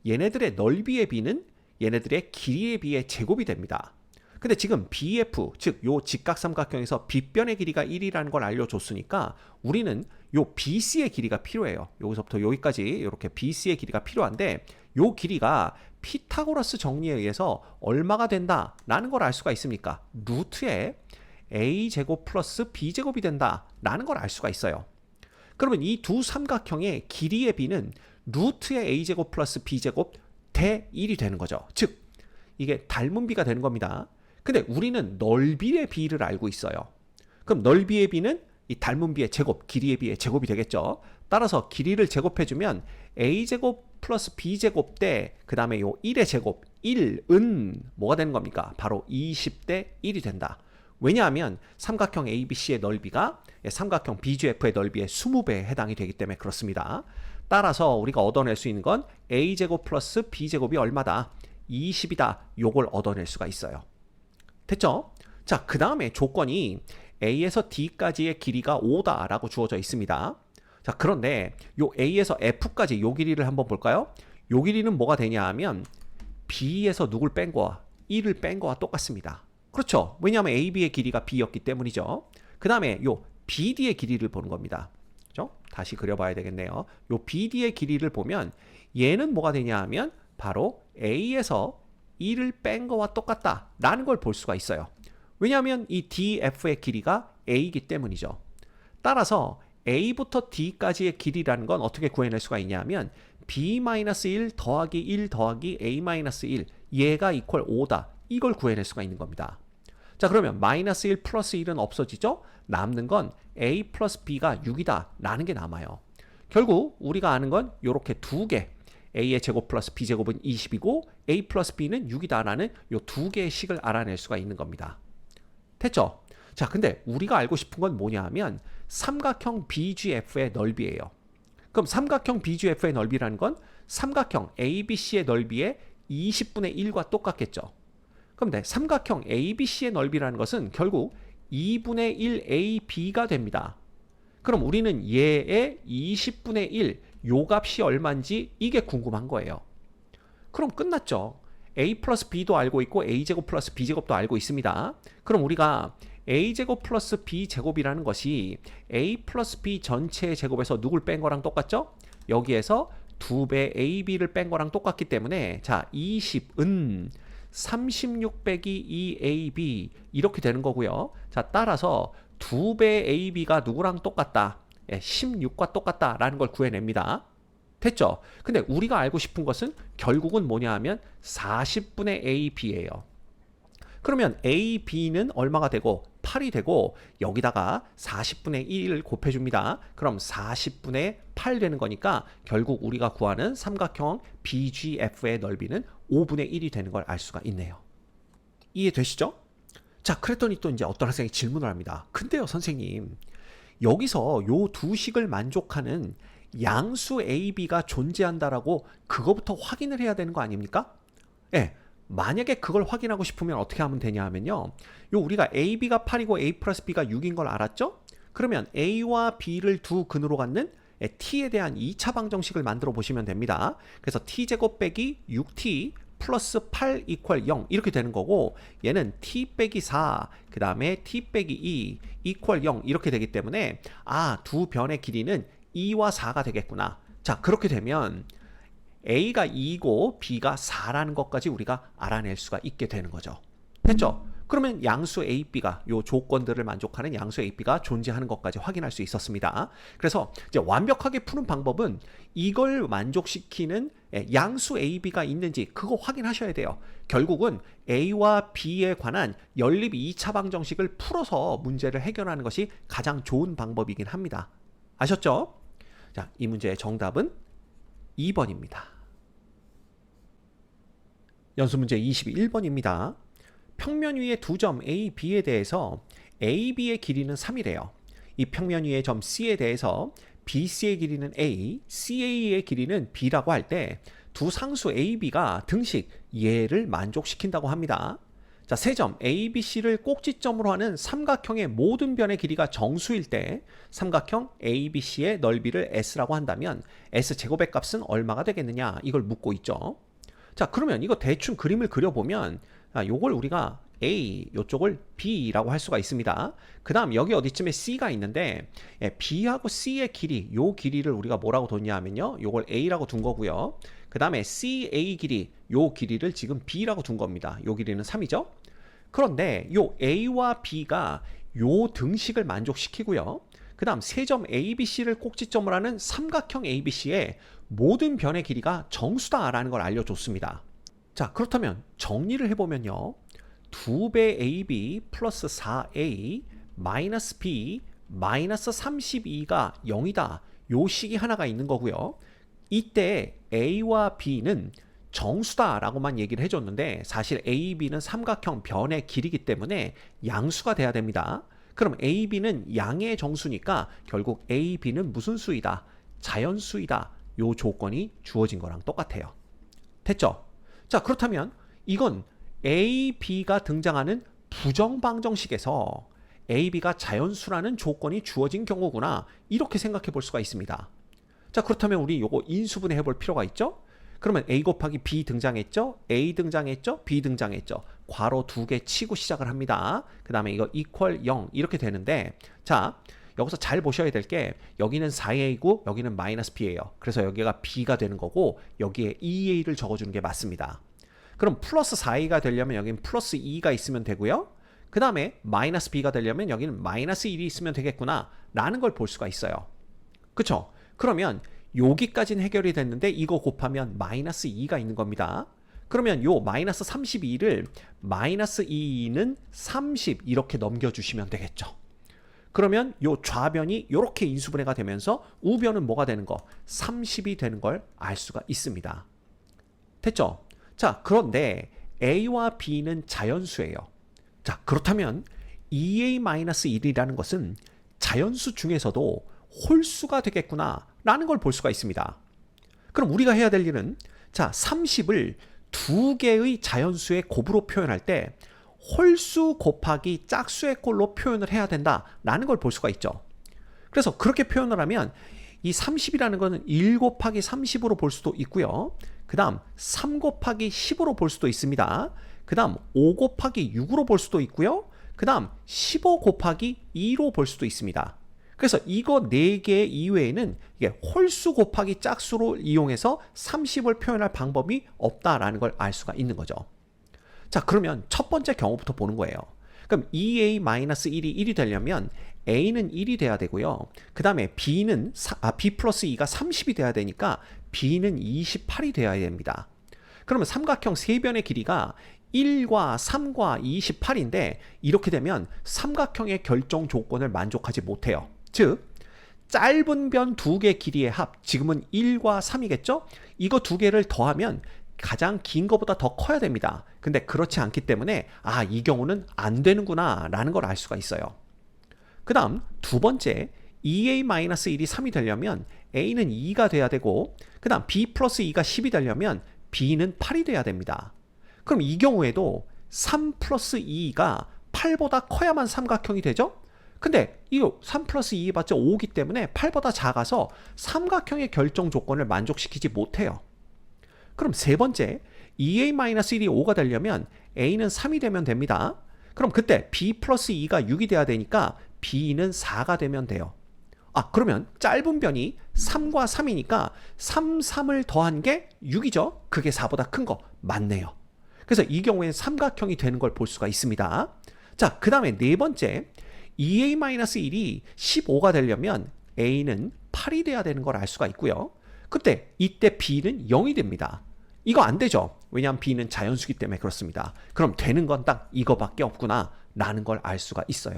[SPEAKER 1] 얘네들의 넓이의 비는 얘네들의 길이의 비의 제곱이 됩니다. 근데 지금 BF, 즉 요 직각삼각형에서 빗변의 길이가 1이라는 걸 알려줬으니까 우리는 요 BC의 길이가 필요해요. 여기서부터 여기까지 이렇게 BC의 길이가 필요한데 요 길이가 피타고라스 정리에 의해서 얼마가 된다라는 걸 알 수가 있습니까? 루트에 a제곱 플러스 b제곱이 된다라는 걸 알 수가 있어요. 그러면 이 두 삼각형의 길이의 b는 루트의 a제곱 플러스 b제곱 대 1이 되는 거죠. 즉 이게 닮은 b가 되는 겁니다. 근데 우리는 넓이의 b를 알고 있어요. 그럼 넓이의 b는 이 닮은 b의 제곱, 길이의 b의 제곱이 되겠죠. 따라서 길이를 제곱해주면 a제곱 플러스 b제곱 대 그 다음에 요 1의 제곱, 1은 뭐가 되는 겁니까? 바로 20대 1이 된다. 왜냐하면 삼각형 ABC의 넓이가 삼각형 BGF의 넓이의 20배에 해당이 되기 때문에 그렇습니다. 따라서 우리가 얻어낼 수 있는 건 a제곱 플러스 b제곱이 얼마다? 20이다. 요걸 얻어낼 수가 있어요. 됐죠? 자, 그 다음에 조건이 A에서 D까지의 길이가 5다라고 주어져 있습니다. 자, 그런데 요 A에서 F까지 요 길이를 한번 볼까요? 요 길이는 뭐가 되냐 하면 B에서 누굴 뺀 거와 1을 뺀 거와 똑같습니다. 그렇죠? 왜냐하면 AB의 길이가 B였기 때문이죠. 그 다음에 요 BD의 길이를 보는 겁니다. 그렇죠? 다시 그려봐야 되겠네요. 요 BD의 길이를 보면 얘는 뭐가 되냐 하면 바로 A에서 1을 뺀 거와 똑같다라는 걸 볼 수가 있어요. 왜냐하면 이 DF의 길이가 A이기 때문이죠. 따라서 A부터 D까지의 길이라는 건 어떻게 구해낼 수가 있냐면 B-1 더하기 1 더하기 A-1 얘가 이퀄 5다. 이걸 구해낼 수가 있는 겁니다. 자, 그러면 마이너스 1 플러스 1은 없어지죠? 남는 건 A 플러스 B가 6이다 라는 게 남아요. 결국 우리가 아는 건 이렇게 두 개, A의 제곱 플러스 B제곱은 20이고 A 플러스 B는 6이다 라는 이 두 개의 식을 알아낼 수가 있는 겁니다. 됐죠? 자, 근데 우리가 알고 싶은 건 뭐냐 하면 삼각형 BGF의 넓이에요. 그럼 삼각형 BGF의 넓이라는 건 삼각형 ABC의 넓이의 20분의 1과 똑같겠죠. 그럼 네, 삼각형 ABC의 넓이라는 것은 결국 2분의 1 AB가 됩니다. 그럼 우리는 얘의 20분의 1, 요 값이 얼마인지 이게 궁금한 거예요. 그럼 끝났죠. A 플러스 B도 알고 있고 A제곱 플러스 B제곱도 알고 있습니다. 그럼 우리가 A제곱 플러스 B제곱이라는 것이 A 플러스 B 전체의 제곱에서 누굴 뺀 거랑 똑같죠? 여기에서 2배 AB를 뺀 거랑 똑같기 때문에 자 20은 36 빼기 2AB 이렇게 되는 거고요. 자, 따라서 2배 AB가 누구랑 똑같다? 16과 똑같다라는 걸 구해냅니다. 됐죠? 근데 우리가 알고 싶은 것은 결국은 뭐냐 하면 40분의 AB예요. 그러면 AB는 얼마가 되고 8이 되고 여기다가 40분의 1을 곱해줍니다. 그럼 40분의 8 되는 거니까 결국 우리가 구하는 삼각형 BGF의 넓이는 5분의 1이 되는 걸 알 수가 있네요. 이해되시죠? 자, 그랬더니 또 이제 어떤 학생이 질문을 합니다. 근데요, 선생님, 여기서 요 두 식을 만족하는 양수 AB가 존재한다라고 그거부터 확인을 해야 되는 거 아닙니까? 예. 만약에 그걸 확인하고 싶으면 어떻게 하면 되냐 하면요. 요 우리가 AB가 8이고 A 플러스 B가 6인 걸 알았죠? 그러면 A와 B를 두 근으로 갖는 T에 대한 2차 방정식을 만들어 보시면 됩니다. 그래서 T제곱 빼기 6T 플러스 8 이퀄 0 이렇게 되는 거고 얘는 T 빼기 4 그 다음에 T 빼기 2 이퀄 0 이렇게 되기 때문에 두 변의 길이는 2와 4가 되겠구나. 자, 그렇게 되면 A가 2고 B가 4라는 것까지 우리가 알아낼 수가 있게 되는 거죠. 됐죠? 그러면 양수 AB가 요 조건들을 만족하는 양수 AB가 존재하는 것까지 확인할 수 있었습니다. 그래서 이제 완벽하게 푸는 방법은 이걸 만족시키는 양수 AB가 있는지 그거 확인하셔야 돼요. 결국은 A와 B에 관한 연립 2차 방정식을 풀어서 문제를 해결하는 것이 가장 좋은 방법이긴 합니다. 아셨죠? 자, 이 문제의 정답은 2번입니다. 연습문제 21번입니다. 평면 위의 두 점 A, B에 대해서 A, B의 길이는 3이래요. 이 평면 위의 점 C에 대해서 BC의 길이는 A, CA의 길이는 B라고 할 때 두 상수 A, B가 등식 얘를 만족시킨다고 합니다. 자, 세 점 A, B, C를 꼭지점으로 하는 삼각형의 모든 변의 길이가 정수일 때 삼각형 A, B, C의 넓이를 S라고 한다면 S제곱의 값은 얼마가 되겠느냐 이걸 묻고 있죠. 자, 그러면 이거 대충 그림을 그려보면 요걸 우리가 A, 이쪽을 B라고 할 수가 있습니다. 그 다음 여기 어디쯤에 C가 있는데 B하고 C의 길이, 요 길이를 우리가 뭐라고 뒀냐 하면요, 요걸 A라고 둔 거고요. 그 다음에 CA 길이, 요 길이를 지금 B라고 둔 겁니다. 요 길이는 3이죠. 그런데 요 A와 B가 요 등식을 만족시키고요. 그 다음 세 점 ABC를 꼭지점으로 하는 삼각형 ABC의 모든 변의 길이가 정수다라는 걸 알려줬습니다. 자, 그렇다면 정리를 해보면요. 2배 AB 플러스 4A 마이너스 B 마이너스 32가 0이다. 요 식이 하나가 있는 거고요. 이때 A와 B는 정수다라고만 얘기를 해줬는데 사실 A, B는 삼각형 변의 길이기 때문에 양수가 돼야 됩니다. 그럼 A, B는 양의 정수니까 결국 A, B는 무슨 수이다? 자연수이다. 요 조건이 주어진 거랑 똑같아요. 됐죠? 자, 그렇다면 이건 A, B가 등장하는 부정방정식에서 A, B가 자연수라는 조건이 주어진 경우구나. 이렇게 생각해 볼 수가 있습니다. 자, 그렇다면 우리 요거 인수분해 해볼 필요가 있죠? 그러면 A 곱하기 B 등장했죠? A 등장했죠? B 등장했죠? 괄호 2개 치고 시작을 합니다. 그 다음에 이거 equal 0 이렇게 되는데, 자, 여기서 잘 보셔야 될 게 여기는 4A고 여기는 마이너스 B예요. 그래서 여기가 B가 되는 거고 여기에 2A를 적어주는 게 맞습니다. 그럼 플러스 4A가 되려면 여기는 플러스 2가 있으면 되고요. 그 다음에 마이너스 B가 되려면 여기는 마이너스 1이 있으면 되겠구나 라는 걸 볼 수가 있어요. 그쵸? 그러면 여기까지는 해결이 됐는데 이거 곱하면 마이너스 2가 있는 겁니다. 그러면 요 마이너스 32를 마이너스 2는 30 이렇게 넘겨주시면 되겠죠. 그러면 요 좌변이 이렇게 인수분해가 되면서 우변은 뭐가 되는 거? 30이 되는 걸 알 수가 있습니다. 됐죠? 자, 그런데 A와 B는 자연수예요. 자, 그렇다면 2A-1이라는 것은 자연수 중에서도 홀수가 되겠구나 라는 걸 볼 수가 있습니다. 그럼 우리가 해야 될 일은, 자, 30을 두 개의 자연수의 곱으로 표현할 때 홀수 곱하기 짝수의 꼴로 표현을 해야 된다라는 걸 볼 수가 있죠. 그래서 그렇게 표현을 하면 이 30이라는 거는 1 곱하기 30으로 볼 수도 있고요. 그 다음 3 곱하기 10으로 볼 수도 있습니다. 그 다음 5 곱하기 6으로 볼 수도 있고요. 그 다음 15 곱하기 2로 볼 수도 있습니다. 그래서 이거 4개 이외에는 이게 홀수 곱하기 짝수로 이용해서 30을 표현할 방법이 없다라는 걸 알 수가 있는 거죠. 자, 그러면 첫 번째 경우부터 보는 거예요. 그럼 2A-1이 1이 되려면 A는 1이 돼야 되고요. 그 다음에 B 플러스 2가 30이 돼야 되니까 B는 28이 돼야 됩니다. 그러면 삼각형 세 변의 길이가 1과 3과 28인데 이렇게 되면 삼각형의 결정 조건을 만족하지 못해요. 즉, 짧은 변 두 개 길이의 합, 지금은 1과 3이겠죠? 이거 두 개를 더하면 가장 긴 것보다 더 커야 됩니다. 근데 그렇지 않기 때문에 이 경우는 안 되는구나 라는 걸 알 수가 있어요. 그 다음 두 번째, 2A-1이 3이 되려면 A는 2가 돼야 되고, 그 다음 B 플러스 2가 10이 되려면 B는 8이 돼야 됩니다. 그럼 이 경우에도 3 플러스 2가 8보다 커야만 삼각형이 되죠? 근데 이거 3 플러스 2 해봤자 5기 때문에 8보다 작아서 삼각형의 결정 조건을 만족시키지 못해요. 그럼 세 번째, 2A-1이 5가 되려면 A는 3이 되면 됩니다. 그럼 그때 B 플러스 2가 6이 돼야 되니까 B는 4가 되면 돼요. 그러면 짧은 변이 3과 3이니까 3을 더한 게 6이죠? 그게 4보다 큰 거 맞네요. 그래서 이 경우에는 삼각형이 되는 걸 볼 수가 있습니다. 자, 그 다음에 네 번째, 2A-1이 15가 되려면 A는 8이 돼야 되는 걸 알 수가 있고요. 그때 이때 B는 0이 됩니다. 이거 안 되죠? 왜냐하면 B는 자연수기 때문에 그렇습니다. 그럼 되는 건 딱 이거밖에 없구나 라는 걸 알 수가 있어요.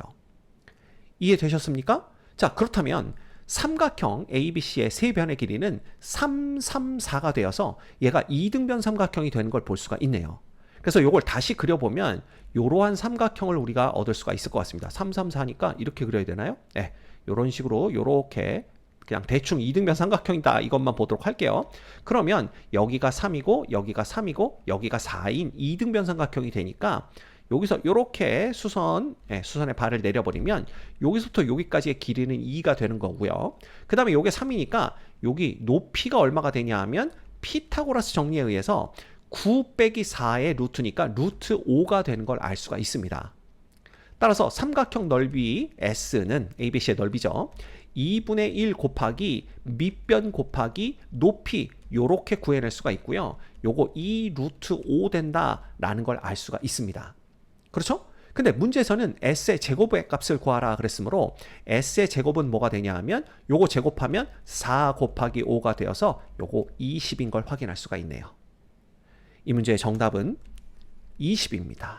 [SPEAKER 1] 이해되셨습니까? 자, 그렇다면 삼각형 ABC의 세 변의 길이는 3, 3, 4가 되어서 얘가 2등변 삼각형이 되는 걸 볼 수가 있네요. 그래서 이걸 다시 그려보면 이러한 삼각형을 우리가 얻을 수가 있을 것 같습니다. 3, 3, 4니까 이렇게 그려야 되나요? 네, 이런 식으로 이렇게 그냥 대충 2등변 삼각형이다 이것만 보도록 할게요. 그러면 여기가 3이고 여기가 3이고 여기가 4인 2등변 삼각형이 되니까 여기서 이렇게 수선에 발을 내려버리면 여기서부터 여기까지의 길이는 2가 되는 거고요. 그 다음에 이게 3이니까 여기 높이가 얼마가 되냐 하면 피타고라스 정리에 의해서 9 빼기 4의 루트니까 루트 5가 되는 걸 알 수가 있습니다. 따라서 삼각형 넓이 S는 ABC의 넓이죠. 2분의 1 곱하기 밑변 곱하기 높이 요렇게 구해낼 수가 있고요. 요거 2 루트 5 된다라는 걸 알 수가 있습니다. 그렇죠? 근데 문제에서는 S의 제곱의 값을 구하라 그랬으므로 S의 제곱은 뭐가 되냐 하면 요거 제곱하면 4 곱하기 5가 되어서 요거 20인 걸 확인할 수가 있네요. 이 문제의 정답은 20입니다.